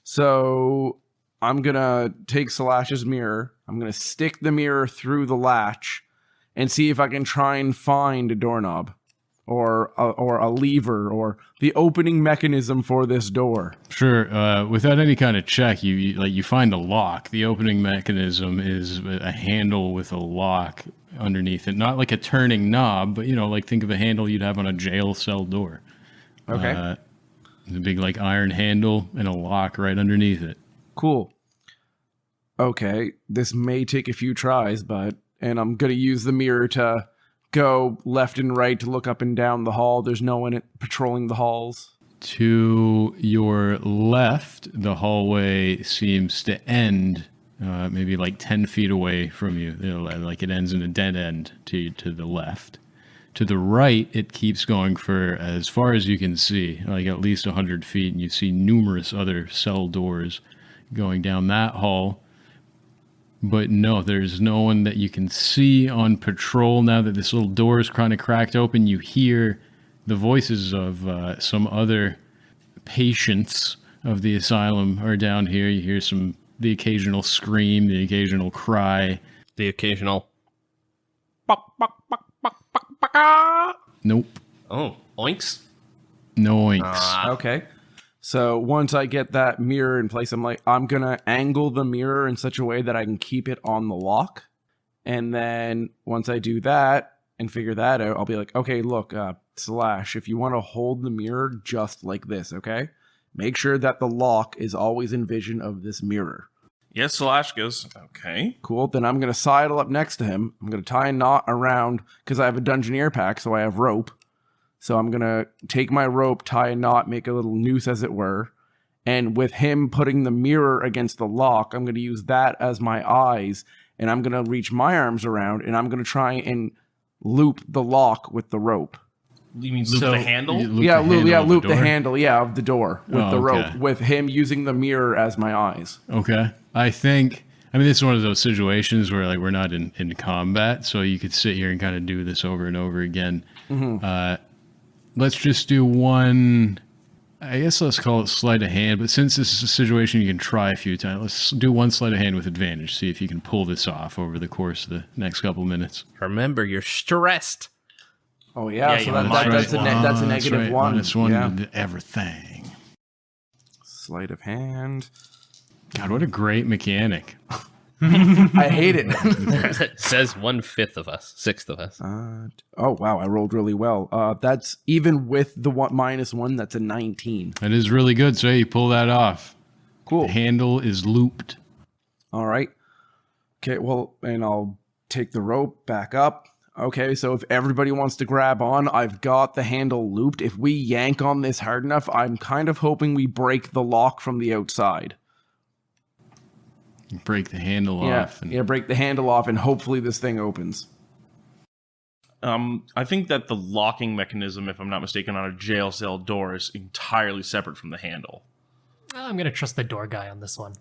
So I'm going to take Slash's mirror. I'm going to stick the mirror through the latch and see if I can try and find a doorknob or a lever or the opening mechanism for this door. Sure. Without any kind of check, you find a lock. The opening mechanism is a handle with a lock underneath it. Not like a turning knob, but like think of a handle you'd have on a jail cell door. Okay. The big like iron handle and a lock right underneath it. Cool. Okay, this may take a few tries, and I'm going to use the mirror to go left and right to look up and down the hall. There's no one patrolling the halls. To your left, the hallway seems to end maybe like 10 feet away from you. Like it ends in a dead end to the left. To the right, it keeps going for as far as you can see, like at least 100 feet, and you see numerous other cell doors going down that hall. But no, there's no one that you can see on patrol. Now that this little door is kind of cracked open, you hear the voices of some other patients of the asylum are down here. You hear the occasional scream, the occasional cry. The occasional, Nope. oh, oinks. No oinks. Okay. So once I get that mirror in place, I'm going to angle the mirror in such a way that I can keep it on the lock. And then once I do that and figure that out, I'll be like, okay, look, Slash, if you want to hold the mirror just like this, okay? Make sure that the lock is always in vision of this mirror. Yes, Slash goes, okay. Cool. Then I'm going to sidle up next to him. I'm going to tie a knot around, because I have a Dungeoneer pack, so I have rope. So I'm going to take my rope, tie a knot, make a little noose as it were. And with him putting the mirror against the lock, I'm going to use that as my eyes. And I'm going to reach my arms around and I'm going to try and loop the lock with the rope. You mean loop the handle? You Loop the the door? handle, of the door with the rope, okay. with him using the mirror as my eyes. Okay. This is one of those situations where like we're not in combat, so you could sit here and kind of do this over and over again. Mm-hmm. Let's just do one I guess let's call it sleight of hand, but since this is a situation you can try a few times, let's do one sleight of hand with advantage. See if you can pull this off over the course of the next couple minutes. Remember, you're stressed. Oh yeah, Yeah, so you that's a That's negative right. one. -1 Yeah. to everything. Sleight of hand. God, what a great mechanic. I hate it. It says 1/5 of us, 1/6 of us. Oh wow, I rolled really well. That's even with the -1. That's a 19. That is really good. So you pull that off. Cool. The handle is looped. All right. Okay. Well, and I'll take the rope back up. Okay. So if everybody wants to grab on, I've got the handle looped. If we yank on this hard enough, I'm kind of hoping we break the lock from the outside. Break the handle Yeah. off. And Yeah. Break the handle off, and hopefully this thing opens. I think that the locking mechanism, if I'm not mistaken, on a jail cell door is entirely separate from the handle. I'm gonna trust the door guy on this one.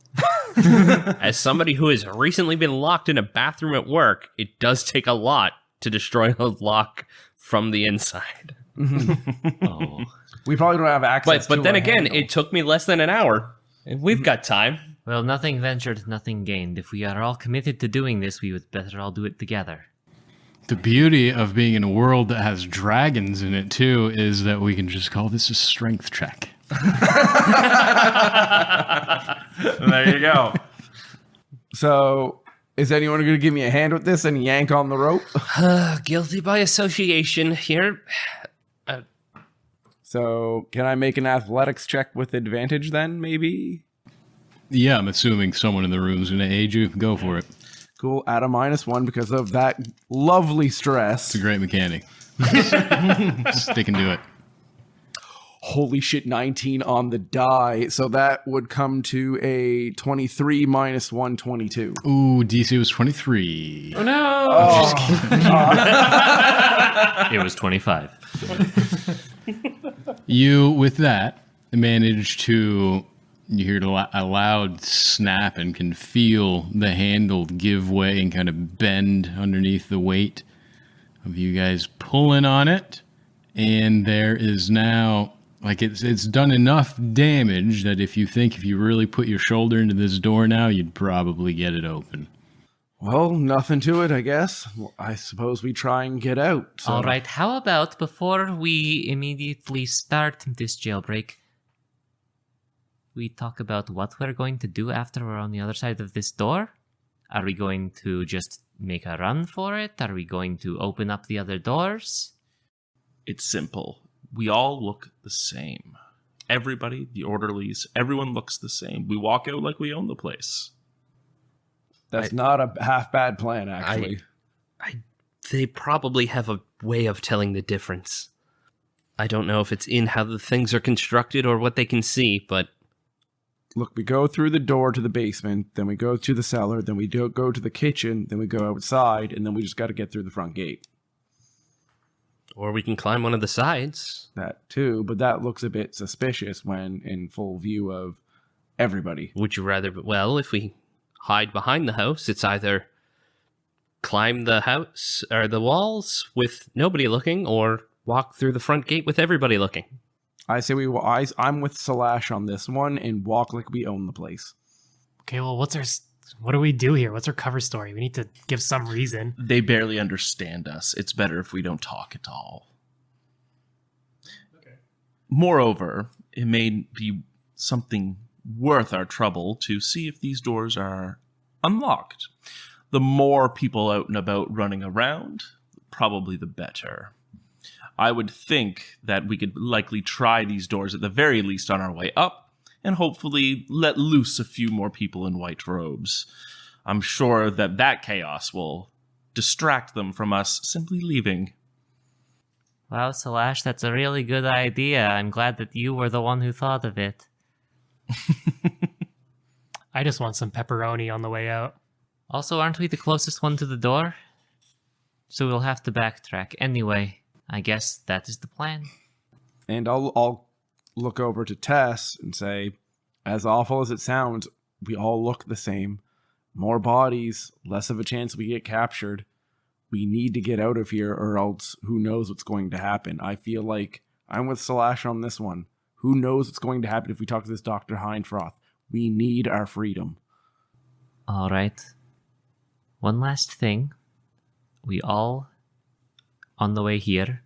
As somebody who has recently been locked in a bathroom at work, it does take a lot to destroy a lock from the inside. Oh. We probably don't have access. But to then a again, handle. it took me less than an hour. And we've got time. Well, nothing ventured, nothing gained. If we are all committed to doing this, we would better all do it together. the beauty of being in a world that has dragons in it, too, is that we can just call this a strength check. There you go. So, is anyone going to give me a hand with this and yank on the rope? Guilty by association here. So, can I make an athletics check with advantage then, maybe? Yeah, I'm assuming someone in the room is going to aid you. Go for it. Cool. At a -1 because of that lovely stress. It's a great mechanic. Sticking to it. Holy shit, 19 on the die. So that would come to a 23 minus 1, 22. Ooh, DC was 23. Oh no! Oh, It was 25. You, with that, manage to, you hear a loud snap and can feel the handle give way and kind of bend underneath the weight of you guys pulling on it. And there is now, like, it's done enough damage that if you really put your shoulder into this door now, you'd probably get it open. well, nothing to it, I guess. Well, I suppose we try and get out. So. All right, how about before we immediately start this jailbreak, we talk about what we're going to do after we're on the other side of this door? Are we going to just make a run for it? Are we going to open up the other doors? It's simple. We all look the same. Everybody, the orderlies, everyone looks the same. We walk out like we own the place. That's not a half bad plan, actually. They probably have a way of telling the difference. I don't know if it's in how the things are constructed or what they can see, but Look, we go through the door to the basement, then we go to the cellar, then we go to the kitchen, then we go outside, and then we just got to get through the front gate. or we can climb one of the sides. That too, but that looks a bit suspicious when in full view of everybody. Would you rather, well, if we hide behind the house, it's either climb the house or the walls with nobody looking, or walk through the front gate with everybody looking. I say I'm with Salash on this one and walk like we own the place. Okay, well, what do we do here? What's our cover story? We need to give some reason. They barely understand us. It's better if we don't talk at all. Okay. Moreover, it may be something worth our trouble to see if these doors are unlocked. The more people out and about running around, probably the better. I would think that we could likely try these doors at the very least on our way up, and hopefully let loose a few more people in white robes. I'm sure that chaos will distract them from us simply leaving. Wow, Salash, that's a really good idea. I'm glad that you were the one who thought of it. I just want some pepperoni on the way out. Also, aren't we the closest one to the door? So we'll have to backtrack. Anyway, I guess that is the plan. And I'll look over to Tess and say, as awful as it sounds, we all look the same. More bodies, less of a chance we get captured. We need to get out of here or else who knows what's going to happen. I feel like I'm with Salash on this one. Who knows what's going to happen if we talk to this Dr. Heinfroth? We need our freedom. All right. One last thing. We all, on the way here,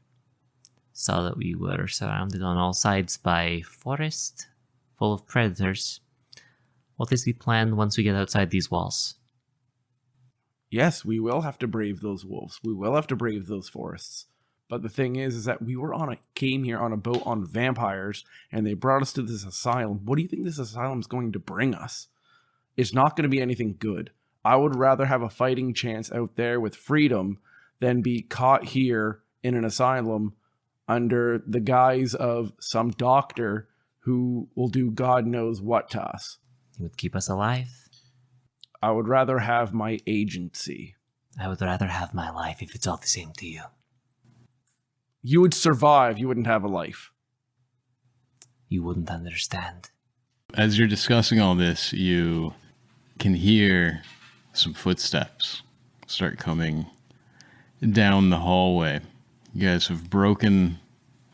saw that we were surrounded on all sides by forest full of predators. What is the plan once we get outside these walls? Yes, we will have to brave those wolves. We will have to brave those forests. But the thing is that we came here on a boat on vampires, and they brought us to this asylum. What do you think this asylum is going to bring us? It's not going to be anything good. I would rather have a fighting chance out there with freedom than be caught here in an asylum under the guise of some doctor who will do God knows what to us. You would keep us alive? I would rather have my agency. I would rather have my life if it's all the same to you. You would survive. You wouldn't have a life. You wouldn't understand. As you're discussing all this, you can hear some footsteps start coming down the hallway. You guys have broken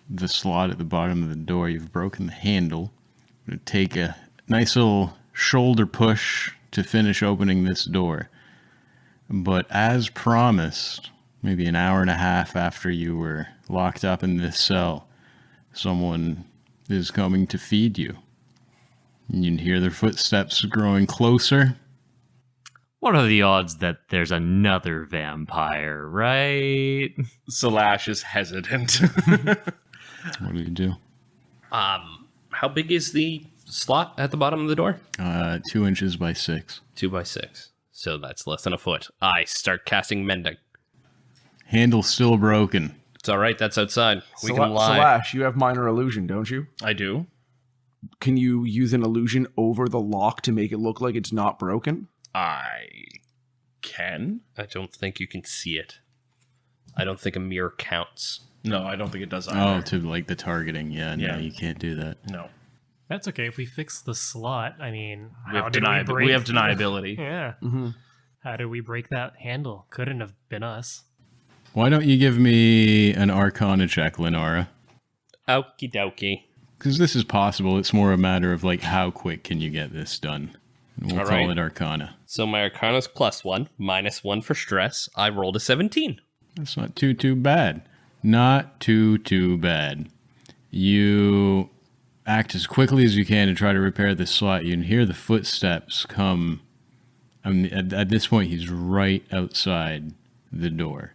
the slot at the bottom of the door. You've broken the handle. It would take a nice little shoulder push to finish opening this door. But as promised, maybe an hour and a half after you were locked up in this cell, someone is coming to feed you. You can hear their footsteps growing closer. What are the odds that there's another vampire, right? Slash is hesitant. What do you do? How big is the slot at the bottom of the door? 2 inches by 6. 2 by 6. So that's less than a foot. I start casting mending. Handle still broken. It's all right. That's outside. We can lie. Slash, you have minor illusion, don't you? I do. Can you use an illusion over the lock to make it look like it's not broken? I can. I don't think you can see it. I don't think a mirror counts. No, I don't think it does either. Oh, to like the targeting. Yeah, no, Yeah. you can't do that. No. That's okay. If we fix the slot, I mean, We how have, did we break? we have deniability. Yeah. Mm-hmm. How did we break that handle? Couldn't have been us. Why don't you give me an Arcana check, Lenora? Okie dokie. Because this is possible. It's more a matter of like how quick can you get this done. And we'll All call right. it Arcana. So my Arcana's +1, -1 for stress. I rolled a 17. That's not too bad. Not too bad. You act as quickly as you can to try to repair the slot. You can hear the footsteps come. I mean, at this point, he's right outside the door.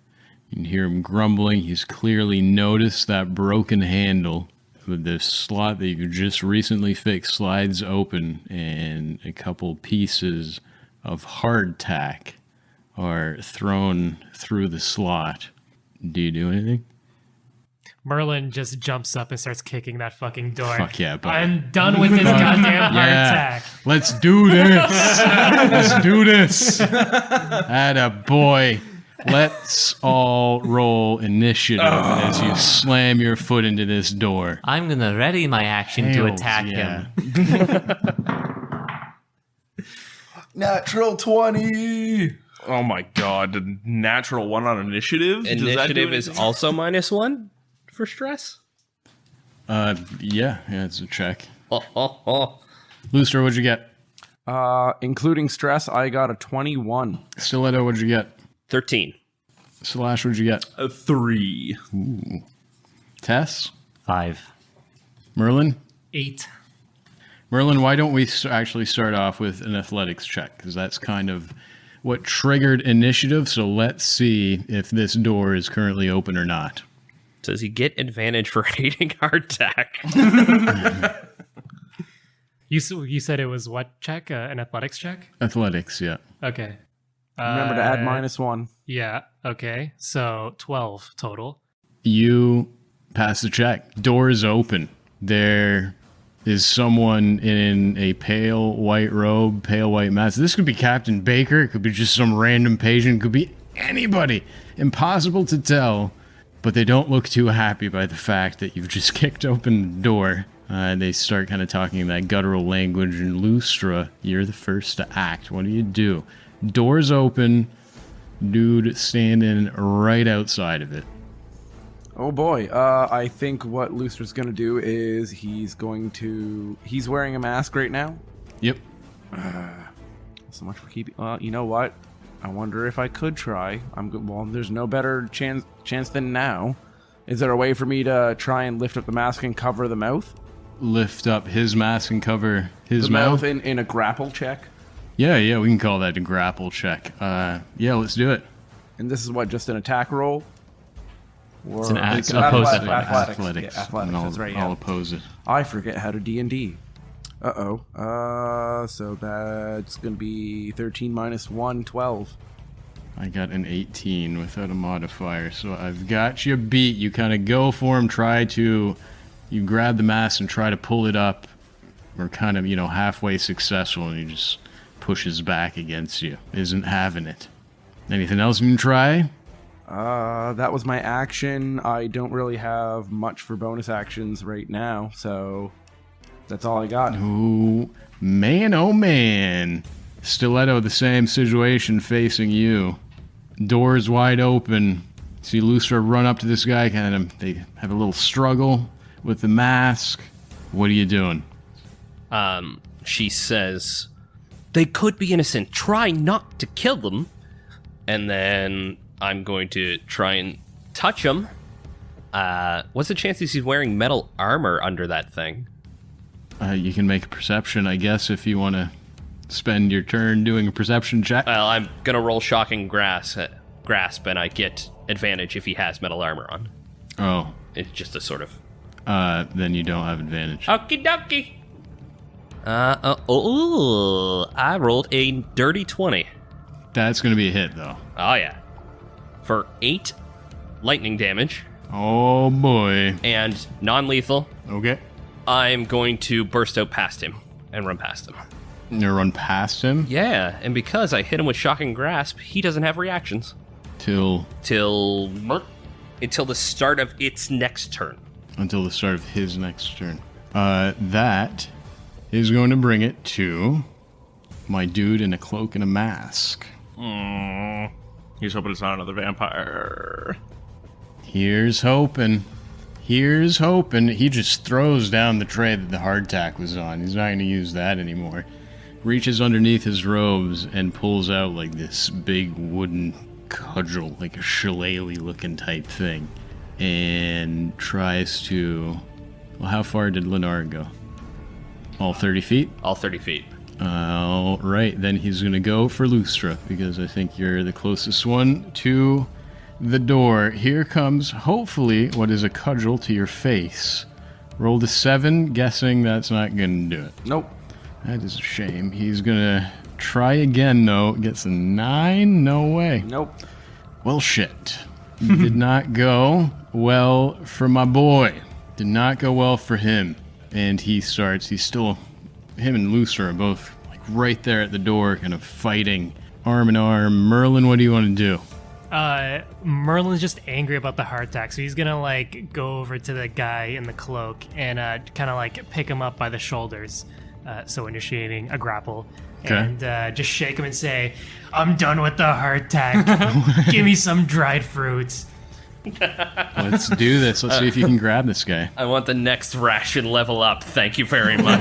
You can hear him grumbling. He's clearly noticed that broken handle. The slot that you just recently fixed slides open, and a couple pieces of hardtack are thrown through the slot. Do you do anything? Merlin just jumps up and starts kicking that fucking door. Fuck yeah, buddy. I'm done with this goddamn hardtack. Let's do this. Let's do this. Atta boy. Let's all roll initiative as you slam your foot into this door. I'm gonna ready my action to Hells attack yeah. him. Natural 20! Oh my god. The natural 1 on initiative? Does that do Initiative is anything? also -1 for stress. Yeah, it's a check. Oh. Looster, what'd you get? Including stress, I got a 21. Stiletto, what'd you get? 13. Slash, what'd you get? A 3. Tess? 5. Merlin? 8. Merlin, why don't we actually start off with an athletics check? Because that's kind of what triggered initiative. So let's see if this door is currently open or not. Does he get advantage for hating hardtack? You said it was what check? An athletics check? Athletics, yeah. Okay. Remember to add -1. Yeah. Okay. So 12 total. You pass the check. Door is open. There is someone in a pale white robe, pale white mask. This could be Captain Baker. It could be just some random patient. It could be anybody. Impossible to tell. But they don't look too happy by the fact that you've just kicked open the door. They start kind of talking that guttural language. And Lustra, you're the first to act. What do? Door's open. Dude standing right outside of it. Oh boy. I think what Lustra's going to do is he's wearing a mask right now. Yep. So much for keeping. You know what? I wonder if I could try. Well, there's no better chance than now. Is there a way for me to try and lift up the mask and cover the mouth? Lift up his mask and cover his The mouth. in a grapple check. Yeah, we can call that a grapple check. Yeah, let's do it. And this is what, just an attack roll? Or It's an athletics. opposed Athletics. Yeah, athletics. I'll, That's right. I'll Yeah. oppose it. I forget how to D&D. So that's going to be 13 minus 1, 12. I got an 18 without a modifier, so I've got you beat. You kind of go for him, you grab the mask and try to pull it up. We're kind of, halfway successful, and he just pushes back against you. Isn't having it. Anything else you can try? That was my action. I don't really have much for bonus actions right now, so that's all I got. Oh man. Stiletto, the same situation facing you. Doors wide open. See Lustra run up to this guy, they have a little struggle with the mask. What are you doing? She says, they could be innocent. Try not to kill them. And then I'm going to try and touch him. What's the chances he's wearing metal armor under that thing? You can make a perception, I guess, if you want to spend your turn doing a perception check. Well, I'm going to roll shocking grasp, and I get advantage if he has metal armor on. Oh, It's just a sort of... then you don't have advantage. Okie dokie. I rolled a dirty 20. That's going to be a hit, though. Oh, yeah. For 8 lightning damage Oh, boy. and non-lethal, Okay. I'm going to burst out past him and run past him. You run past him Yeah, and because I hit him with shocking grasp, he doesn't have reactions until until the start of its next turn. the start of his next turn. That is going to bring it to my dude in a cloak and a mask. Here's hoping it's not another vampire. Here's hoping. Here's hoping. He just throws down the tray that the hardtack was on. He's not going to use that anymore. Reaches underneath his robes and pulls out like this big wooden cudgel, like a shillelagh looking type thing. And tries to... Well, how far did Lennar go? All 30 feet? All 30 feet. All right, then he's going to go for Lustra, because I think you're the closest one to the door. Here comes, hopefully, what is a cudgel to your face. Rolled a 7, guessing that's not going to do it. Nope. That is a shame. He's going to try again, though. Gets a 9? No way. Nope. Well, shit. Did not go well for my boy. Did not go well for him. And he's still... Him and Lustra are both like right there at the door, kind of fighting arm in arm. Merlin, what do you want to do? Merlin's just angry about the heart attack, so he's gonna like go over to the guy in the cloak and kind of like pick him up by the shoulders, so initiating a grapple. Okay. And just shake him and say, "I'm done with the heart attack. Give me some dried fruits." Let's do this. Let's see if you can grab this guy. I want the next ration level up. Thank you very much.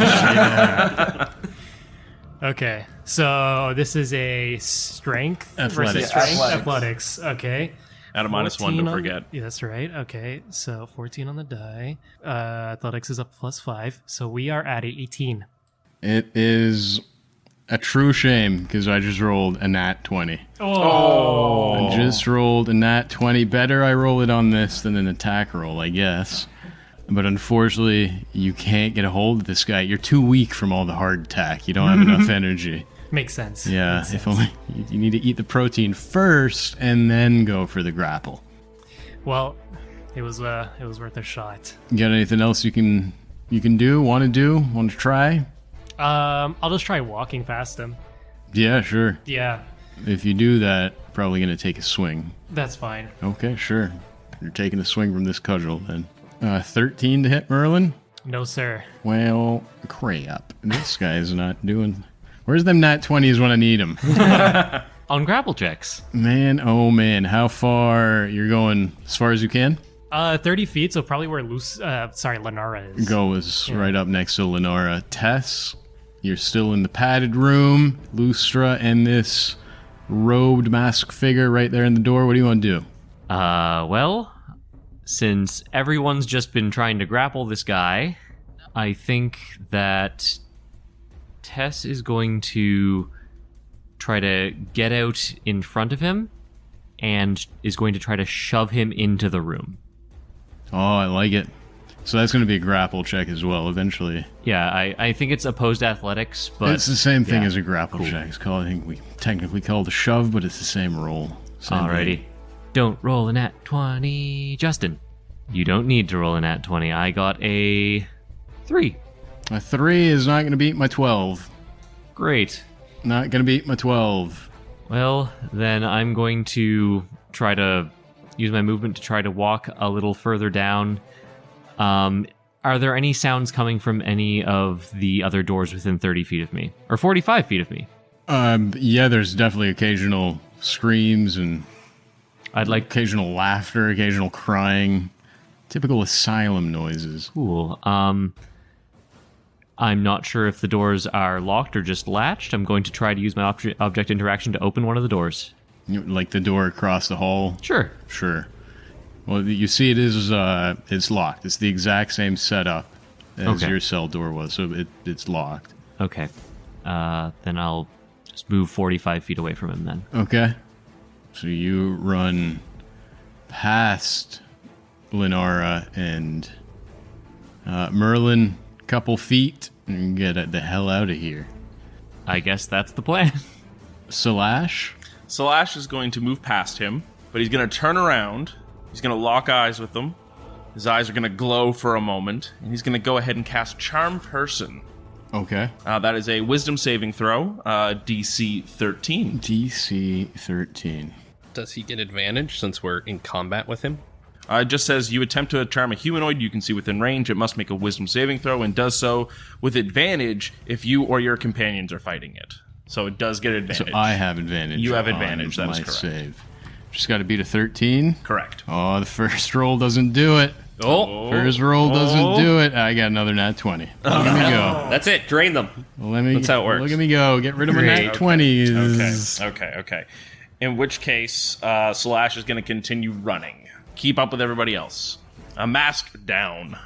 Okay, so this is a strength Athletics. versus strength. Athletics. Athletics. Okay. Add a -1, 14 don't on- forget. Yeah, that's right. Okay, so 14 on the die. Athletics is up +5, so we are at 18. It is a true shame because I just rolled a nat 20. Oh. I just rolled a nat 20. Better I roll it on this than an attack roll, I guess. But unfortunately, you can't get a hold of this guy. You're too weak from all the hard attack. You don't have enough energy. Makes sense. Yeah, Makes if sense. only you need to eat the protein first and then go for the grapple. Well, it was worth a shot. You got anything else you can do? Want to try? I'll just try walking past him. Yeah, sure. Yeah, If you do that, probably gonna take a swing. that's fine. Okay, sure. You're taking a swing from this cudgel then. 13 to hit Merlin. No, sir. Well, crap. This guy's not doing. Where's them nat 20s when I need them? On grapple checks. Man, oh man, how far? You're going as far as you can? 30 feet, so probably where Lenara is. Go is right up next to Lenora. Tess, you're still in the padded room. Lustra and this robed masked figure right there in the door. What do you want to do? Well, since everyone's just been trying to grapple this guy, I think that Tess is going to try to get out in front of him and is going to try to shove him into the room. Oh, I like it. So that's going to be a grapple check as well, eventually. Yeah, I think it's opposed athletics, but... It's the same thing yeah, as a grapple check. It's called, I think we technically call it a shove, but it's the same roll. Same Alrighty. thing. Don't roll an at 20. Justin, you don't need to roll an at 20. I got a 3. A 3 is not going to beat my 12. Great. Not going to beat my 12. Well, then I'm going to try to use my movement to try to walk a little further down. Are there any sounds coming from any of the other doors within 30 feet of me? Or 45 feet of me? Yeah, there's definitely occasional screams and I'd like... occasional laughter, occasional crying. Typical asylum noises. Cool. I'm not sure if the doors are locked or just latched. I'm going to try to use my object interaction to open one of the doors. Like the door across the hall? Sure. Sure. Well, you see it is, it's locked. It's the exact same setup as your cell door was, so it's locked. Okay. Then I'll just move 45 feet away from him then. Okay. So you run past Lenara and Merlin, couple feet, and get the hell out of here. I guess that's the plan. Slash? Slash is going to move past him, but he's going to turn around. He's going to lock eyes with them. His eyes are going to glow for a moment, and he's going to go ahead and cast Charm Person. Okay. That is a Wisdom saving throw, DC 13. DC 13. Does he get advantage since we're in combat with him? It just says you attempt to charm a humanoid you can see within range. It must make a Wisdom saving throw and does so with advantage if you or your companions are fighting it. So it does get advantage. So I have advantage. You have advantage, that on is my correct. save. Just got to beat a 13. Correct. Oh, the first roll doesn't do it. Oh, First roll doesn't do it. I got another nat 20. Look at me go. that's it. Drain them. That's how it works. Look at me go. Get rid of my nat 20s. Okay. In which case, Slash is going to continue running. Keep up with everybody else. A mask down.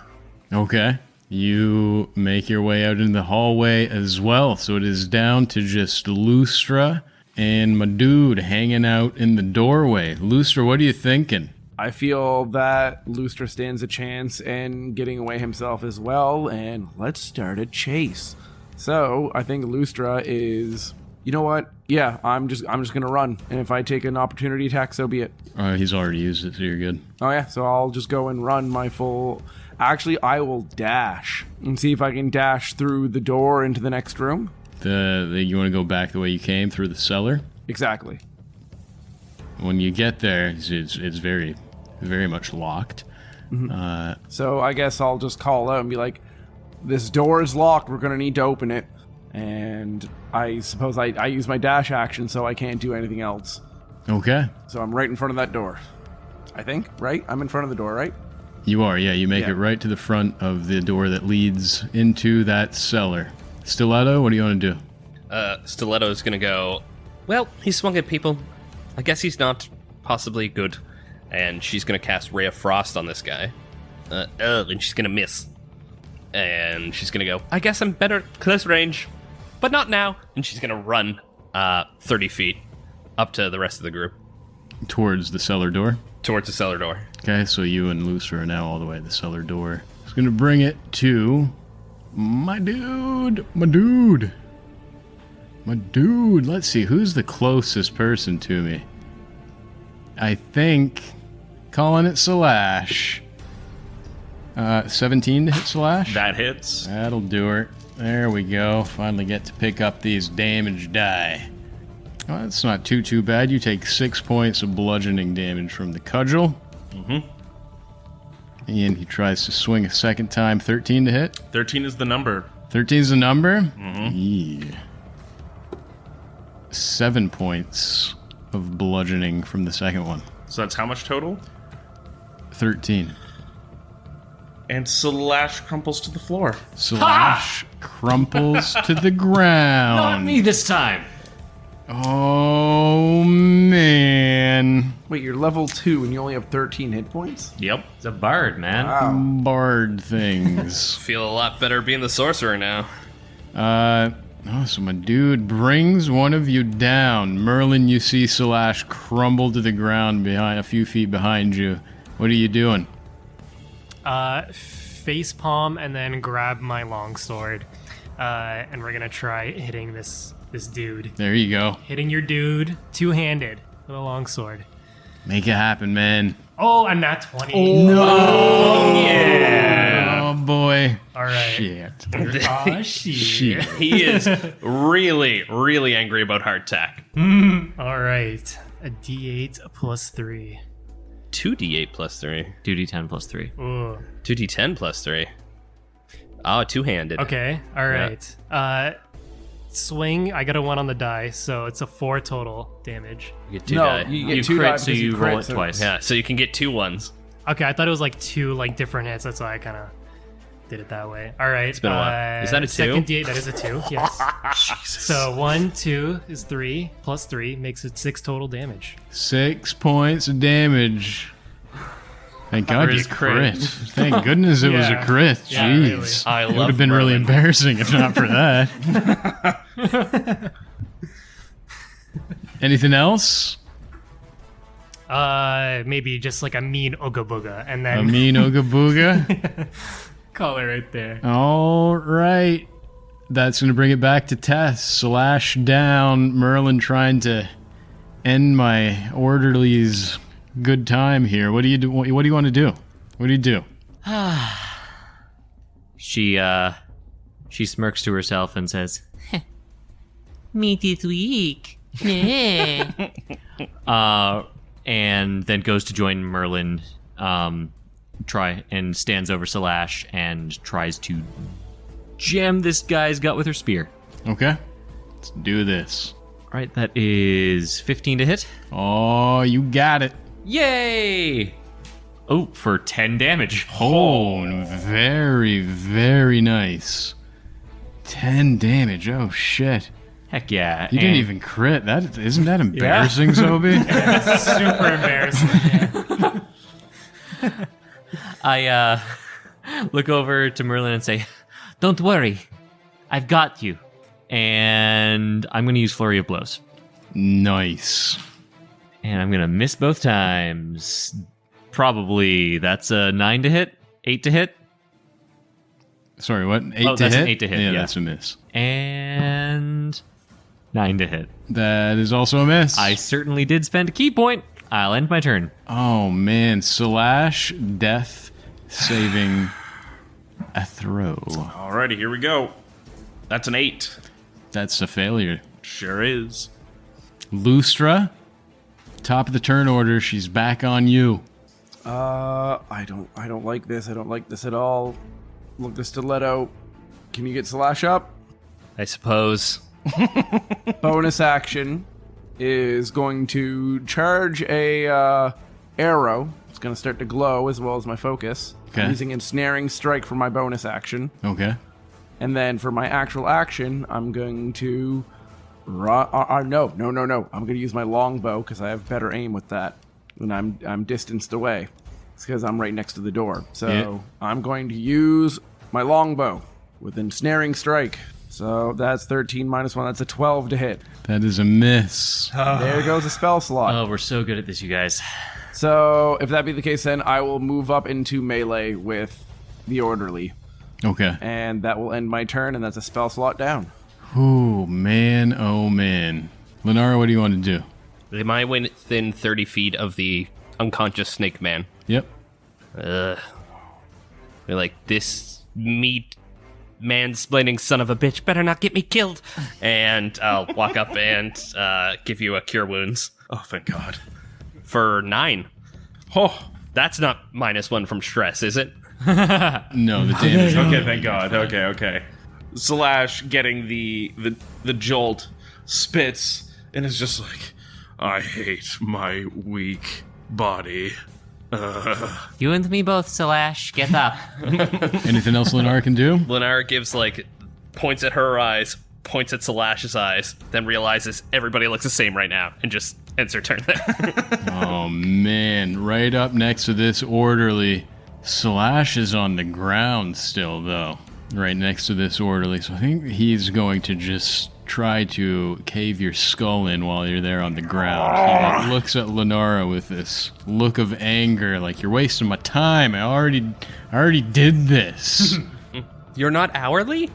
Okay. You make your way out in the hallway as well. So it is down to just Lustra and my dude hanging out in the doorway. Lustra, what are you thinking? I feel that Lustra stands a chance in getting away himself as well, and let's start a chase. So I think Lustra is, you know what? Yeah, I'm just gonna run, and if I take an opportunity attack, so be it. He's already used it, so you're good. Oh yeah, so I'll just go and run my full. Actually, I will dash and see if I can dash through the door into the next room. You want to go back the way you came through the cellar? Exactly. When you get there, it's very, very much locked. Mm-hmm. So I guess I'll just call out and be like, "This door is locked. We're gonna need to open it." And I suppose I use my dash action, so I can't do anything else. Okay. So I'm right in front of that door. I think, right? I'm in front of the door, right? You are, yeah. You make it right to the front of the door that leads into that cellar. Stiletto, what do you want to do? Stiletto is going to go, well, he swung at people. I guess he's not possibly good. And she's going to cast Ray of Frost on this guy. And she's going to miss. And she's going to go, I guess I'm better at close range, but not now. And she's going to run 30 feet up to the rest of the group. Towards the cellar door? Towards the cellar door. Okay, so you and Lucer are now all the way to the cellar door. It's going to bring it to my dude. Let's see, who's the closest person to me? I think calling it Slash. 17 to hit Slash? That hits. That'll do it. There we go. Finally get to pick up these damage die. Well, that's not too bad. You take 6 points of bludgeoning damage from the cudgel. Mm-hmm. And he tries to swing a second time. 13 to hit. 13 is the number. 13 is the number? Mm-hmm. Yeah. 7 points of bludgeoning from the second one. So that's how much total? 13. And Slash crumples to the floor. Slash crumples to the ground. Not me this time. Oh, man. Wait, you're level 2 and you only have 13 hit points? Yep, it's a bard, man. Wow. Bard things. Feel a lot better being the sorcerer now. So my dude brings one of you down. Merlin, you see Slash crumble to the ground behind a few feet behind you. What are you doing? Face palm and then grab my longsword. And we're gonna try hitting this dude. There you go. Hitting your dude two-handed with a longsword. Make it happen, man. Oh, and nat 20. Oh, yeah. Oh, boy. All right. Shit. Oh, shit. He is really, really angry about hardtack. All right. A D8 plus 3. 2d8 plus 3. 2d10 plus 3. Ooh. 2d10 plus 3. Oh, two-handed. Okay. All right. Swing. I got a 1 on the die, so it's a 4 total damage. You get 2 No, die. you You get 2 crit, dice so because you crit, roll it so- twice. Yeah, so you can get 2 1s. Okay, I thought it was like 2 like different hits. That's why I kind of did it that way. All right. It's been a while. Is that a 2? Second D8, that is a 2. Yes. So 1, 2 is 3 plus 3 makes it 6 total damage. 6 points of damage. Thank God you his crit. crit. Thank goodness it was a Yeah. crit. Yeah, Jeez. I It would love have been really Merlin. embarrassing if not for that. Anything else? Maybe just like a mean ooga booga, and A then mean ooga booga? call it right there. All right. That's going to bring it back to Tess. Slash down. Merlin trying to end my orderly's good time here. What do you do? What do you want to do? What do you do? She smirks to herself and says, "Meat is weak." And then goes to join Merlin. Try and stands over Slash and tries to jam this guy's gut with her spear. Okay. Let's do this. All right, that is 15 to hit. Oh, you got it. Yay! Oh, for 10 damage. Oh, very, very nice. 10 damage. Oh, shit. Heck yeah. You didn't even crit. Isn't that embarrassing, Zobi? Super embarrassing. I look over to Merlin and say, "Don't worry, I've got you." And I'm going to use Flurry of Blows. Nice. And I'm going to miss both times. Probably that's a 9 to hit, 8 to hit, Sorry, what? 8 Oh, to that's hit? an 8 to hit, Yeah, yeah. that's a miss. and 9 to hit. That is also a miss. I certainly did spend a key point. I'll end my turn. Oh, man. Slash death saving a throw. Alrighty, here we go. That's an 8. That's a failure. Sure is. Lustra, top of the turn order. She's back on you. I don't like this. I don't like this at all. Look, the stiletto. Can you get Slash up? I suppose. Bonus action is going to charge a arrow. It's going to start to glow as well as my focus. Okay. I'm using ensnaring strike for my bonus action. Okay. And then for my actual action, I'm going to no. I'm going to use my longbow because I have better aim with that. And I'm distanced away. It's because I'm right next to the door. So Yeah. I'm going to use my longbow with ensnaring strike. So that's 13 minus 1. That's a 12 to hit. That is a miss. There goes a spell slot. Oh, we're so good at this, you guys. So if that be the case, then I will move up into melee with the orderly. Okay. And that will end my turn, and that's a spell slot down. Oh, man. Oh, man. Lenara, what do you want to do? Am I within 30 feet of the unconscious snake man? Yep. Ugh. They're like, this meat mansplaining son of a bitch better not get me killed. And I'll walk up and give you a cure wounds Oh, thank God. for 9. Oh, That's not -1 from stress, is it? No, the damage. okay, thank God. Okay. Slash getting the jolt, spits, and is just like, I hate my weak body. You and me both, Slash. Get up. Anything else Lenara can do? Lenara gives points at her eyes, points at Salash's eyes, then realizes everybody looks the same right now, and just ends her turn there. Oh man, right up next to this orderly. Slash is on the ground still, though. Right next to this orderly, so I think he's going to just try to cave your skull in while you're there on the ground. He looks at Lenara with this look of anger, like, you're wasting my time. I already did this. You're not hourly?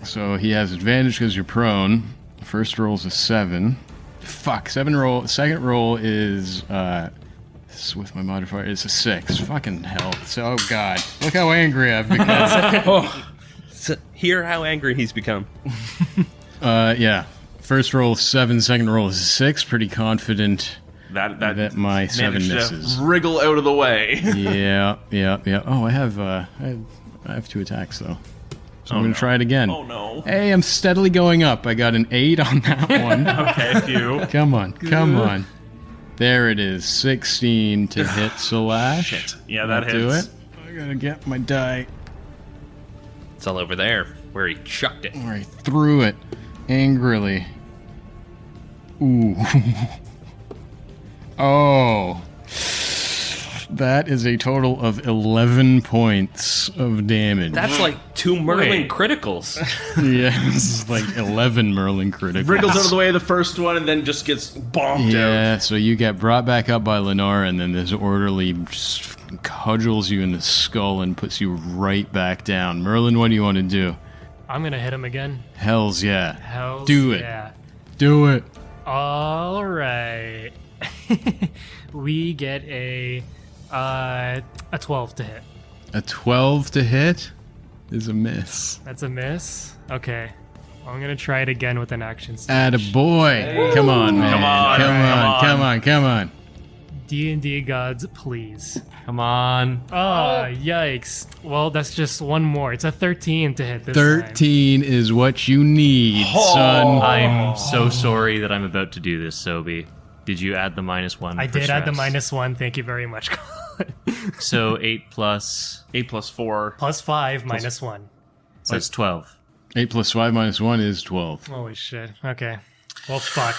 So he has advantage because you're prone. First roll's a 7. Fuck, 7 roll. Second roll is with my modifier, it's a 6. Fucking hell. So, oh god, look how angry I've become. So hear how angry he's become. Yeah. First roll 7, second roll is 6. Pretty confident That my 7 managed misses. to wriggle out of the way. Yeah. Oh, I have 2 attacks though. So I'm gonna try it again. Oh no. Hey, I'm steadily going up. I got an 8 on that one. Okay, a few. Come on. There it is. 16 to hit Slash. Shit. Yeah, that Do hits. it. I gotta get my die. It's all over there, where he chucked it. Where I threw it angrily. Ooh. Oh. That is a total of 11 points of damage. That's like 2 Merlin Wait. criticals. Yeah, this is like 11 Merlin criticals. Wriggles out of the way of the first one and then just gets bombed out. Yeah, so you get brought back up by Lenara, and then this orderly just cudgels you in the skull and puts you right back down. Merlin, what do you want to do? I'm gonna hit him again. Hells yeah. Hells Do it. Yeah. Do it. All right. We get a 12 to hit. A 12 to hit is a miss. That's a miss. Okay. I'm gonna try it again with an action stage. Attaboy. Come on, man. Come on. D&D gods, please. Come on. Oh, yikes. Well, that's just one more. It's a 13 to hit this time. 13 is what you need, son. I'm so sorry that I'm about to do this, Sobi. Did you add the -1? I for did add the stress? -1. Thank you very much. So 8 plus, 8 plus 4. Plus 5 minus 1. so it's 12. 8 plus 5 minus 1 is 12. Holy shit. Okay. Well, fuck.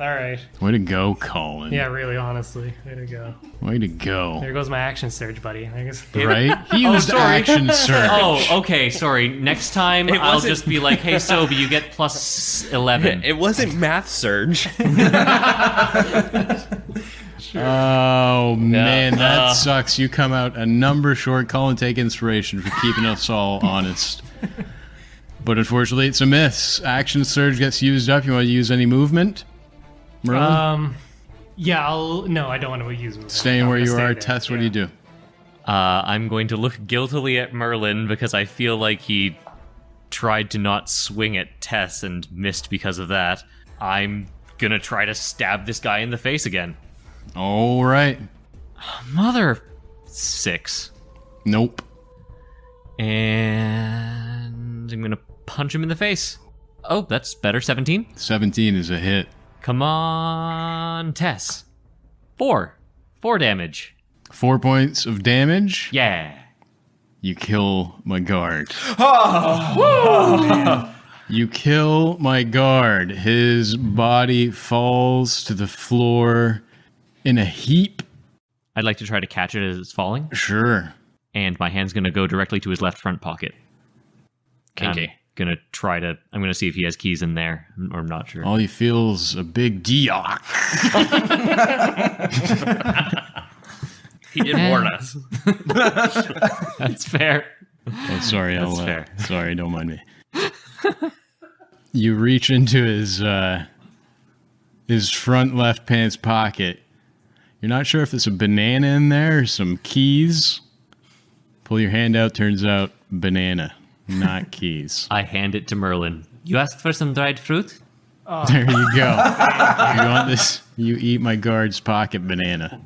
All right. Way to go, Colin. Yeah, really, honestly. Way to go. Way to go. There goes my action surge, buddy. I guess. Right? He used action surge. Oh, okay, sorry. Next time, I'll wasn't- just be like, hey, Sobi, you get plus 11. It wasn't math surge. Oh, man, that Uh. sucks. You come out a number short. Colin, take inspiration for keeping us all honest. But unfortunately, it's a miss. Action surge gets used up. You want to use any movement? Merlin? Yeah, No, I don't want to use movement. Staying I'm where gonna you stay are. there. Tess, what do you do? I'm going to look guiltily at Merlin because I feel like he tried to not swing at Tess and missed because of that. I'm gonna try to stab this guy in the face again. All right. Mother 6. Nope. And I'm gonna punch him in the face. Oh, that's better. 17. 17 is a hit. Come on, Tess. 4 damage. 4 points of damage. Yeah. You kill my guard. You kill my guard. His body falls to the floor in a heap. I'd like to try to catch it as it's falling, Sure. and my hand's gonna go directly to his left front pocket. Kinky. I'm gonna see if he has keys in there, or I'm not sure. All you feel is a big D-ock. He did warn us. That's fair. Oh, sorry. That's fair. Sorry, don't mind me. You reach into his front left pants pocket. You're not sure if there's a banana in there or some keys. Pull your hand out, turns out banana, not keys. I hand it to Merlin. You asked for some dried fruit? There you go. You want this? You eat my guard's pocket banana.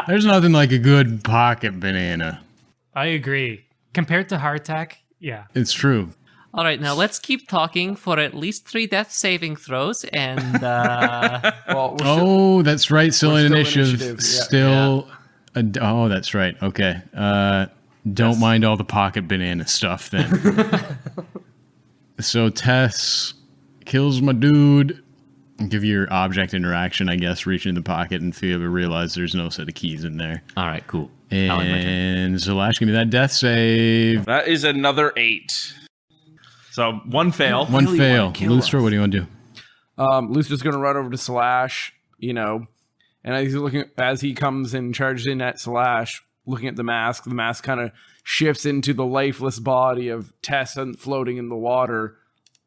There's nothing like a good pocket banana. I agree. Compared to hardtack, yeah. It's true. All right, now let's keep talking for at least 3 death saving throws, and Well, Oh, that's right. Still in still initiative. initiative, yeah. Still. Oh, that's right. Okay. Don't mind all the pocket banana stuff then. So Tess kills my dude. Give your object interaction, I guess. Reach in the pocket and feel realize there's no set of keys in there. all right, cool. I like my turn. And Zalash, give me that death save. That is another 8. So 1 fail. One really fail. wanna kill Lustra, us. what do you want to do? Lucifer's going to run over to Slash, and as he's looking, as he comes and charges in at Slash, looking at the mask kind of shifts into the lifeless body of Tess and floating in the water.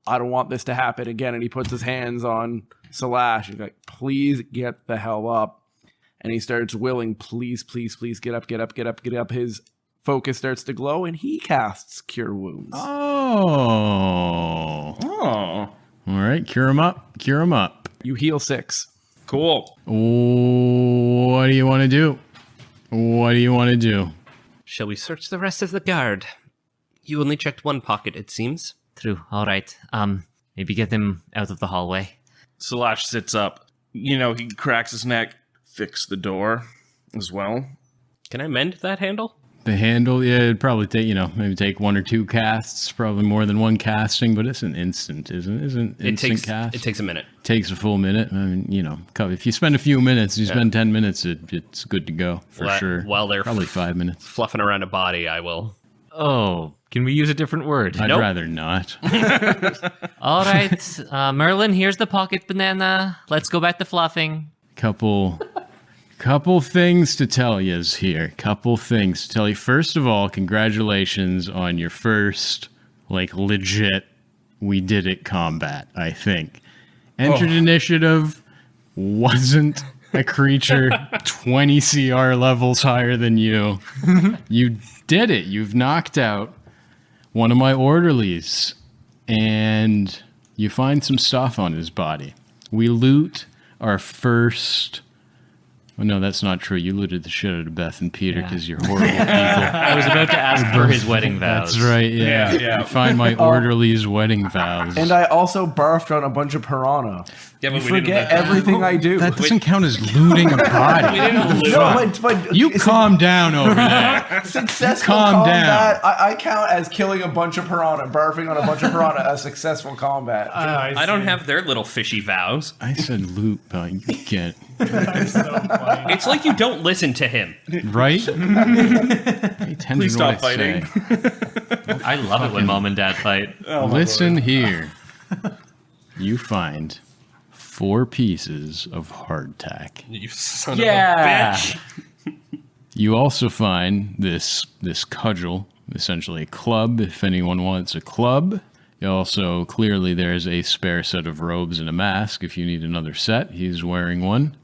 I don't want this to happen again. And he puts his hands on Slash. He's like, please get the hell up. And he starts willing, please, please, please get up, get up, get up, get up. His focus starts to glow, and he casts Cure Wounds. Oh. Oh, All right. Cure him up. Cure him up. You heal 6. cool. What do you want to do? What do you want to do? Shall we search the rest of the guard? You only checked one pocket, it seems. True. All right. Maybe get them out of the hallway. Slash sits up. He cracks his neck. Fix the door as well. Can I mend that handle? The handle, yeah, it'd probably take, maybe take 1 or 2 casts, probably more than 1 casting, but it's an instant, isn't it? Isn't instant cast? It takes a minute. Takes a full minute. I mean, if you spend a few minutes, you spend 10 minutes, it's good to go for sure. While they're probably 5 minutes. fluffing around a body, I will. Oh, can we use a different word? I'd Nope. rather not. All right, Merlin, here's the pocket banana. Let's go back to fluffing. Couple things to tell you here. Couple things to tell you. First of all, congratulations on your first, legit, we did it combat, I think. Entered initiative, wasn't a creature 20 CR levels higher than you. You did it. You've knocked out one of my orderlies, and you find some stuff on his body. We loot our first... Oh, no, that's not true. You looted the shit out of Beth and Peter because you're horrible people. I was about to ask for his wedding vows. That's right, yeah. You find my orderly's wedding vows. And I also barfed on a bunch of piranha. Yeah, but You forget everything I do. That doesn't count as looting a body. No, but You calm down over there. successful calm combat. I count as killing a bunch of piranha, barfing on a bunch of piranha as successful combat. I don't have their little fishy vows. I said loot, but you can't. That's so funny. It's like you don't listen to him. Right? Please stop fighting. I love it when mom and dad fight. Listen here. You find 4 pieces of hardtack. You son Yeah. of a bitch. You also find this cudgel, essentially a club, if anyone wants a club. Also, clearly there's a spare set of robes and a mask. If you need another set, he's wearing one.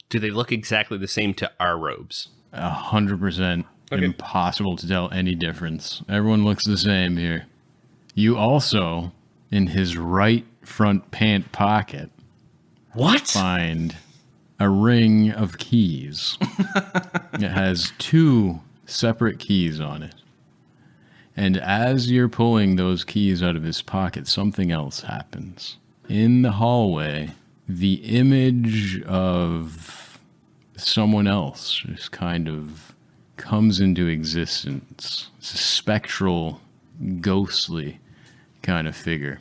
Do they look exactly the same to our robes? 100% impossible to tell any difference. Everyone looks the same here. You also, in his right front pant pocket, What? find a ring of keys. It has 2 separate keys on it. And as you're pulling those keys out of his pocket, something else happens. In the hallway, the image of someone else just kind of comes into existence. It's a spectral, ghostly kind of figure.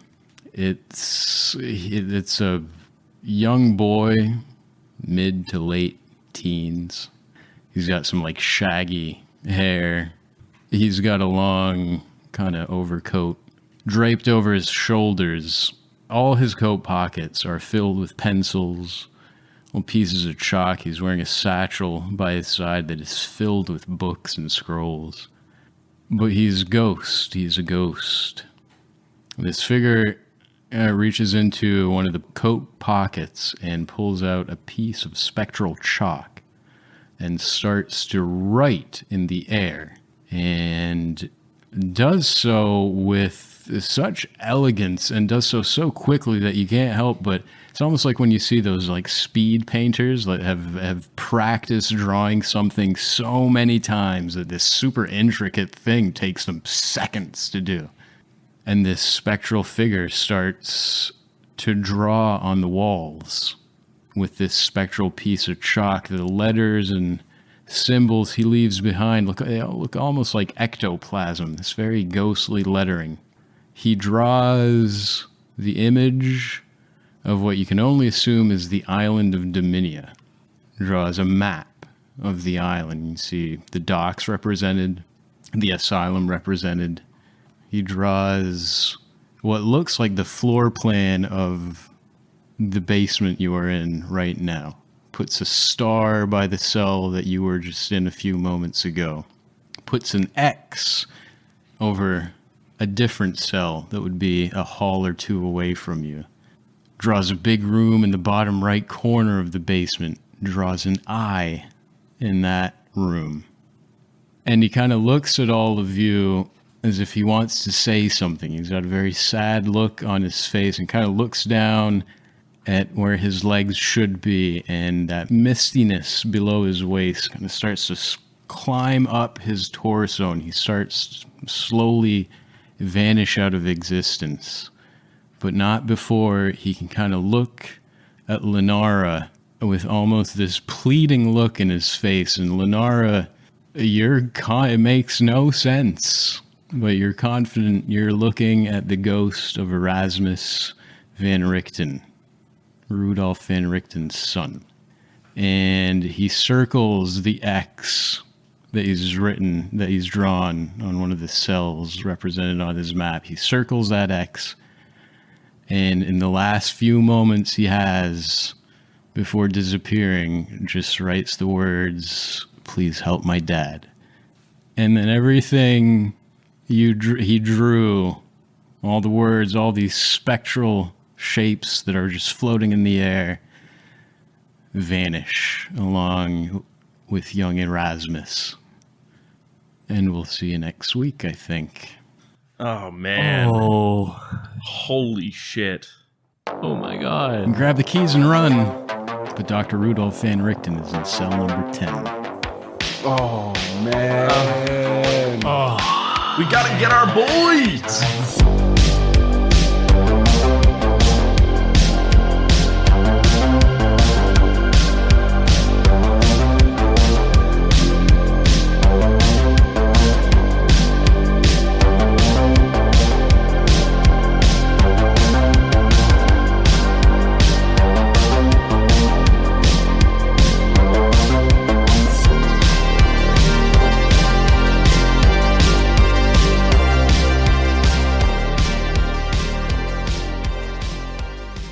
It's a young boy, mid to late teens. He's got some shaggy hair. He's got a long kind of overcoat draped over his shoulders. All his coat pockets are filled with pencils, little pieces of chalk. He's wearing a satchel by his side that is filled with books and scrolls. But he's a ghost. He's a ghost. This figure reaches into one of the coat pockets and pulls out a piece of spectral chalk and starts to write in the air. And does so with such elegance and does so quickly that you can't help but it's almost like when you see those speed painters that have practiced drawing something so many times that this super intricate thing takes them seconds to do. And this spectral figure starts to draw on the walls with this spectral piece of chalk. The letters and symbols he leaves behind look almost like ectoplasm, this very ghostly lettering. He draws the image of what you can only assume is the island of Dominia. Draws a map of the island. You can see the docks represented, the asylum represented. He draws what looks like the floor plan of the basement you are in right now. Puts a star by the cell that you were just in a few moments ago. Puts an X over a different cell that would be a hall or two away from you. Draws a big room in the bottom right corner of the basement. Draws an eye in that room. And he kind of looks at all of you as if he wants to say something. He's got a very sad look on his face and kind of looks down at where his legs should be, and that mistiness below his waist kind of starts to climb up his torso, and he starts slowly vanish out of existence. But not before he can kind of look at Lenara with almost this pleading look in his face. And Lenara, it makes no sense, but you're confident you're looking at the ghost of Erasmus Van Richten, Rudolf Van Richten's son. And he circles the X that he's drawn on one of the cells represented on his map. He circles that X, and in the last few moments he has before disappearing, just writes the words, "Please help my dad." And then everything he drew, all the words, all these spectral shapes that are just floating in the air, vanish along with young Erasmus. And we'll see you next week, I think. Oh, man. Oh. Holy shit. Oh my god. And grab the keys and run. But Dr. Rudolf Van Richten is in cell number 10. Oh, man. Oh. We gotta get our boys!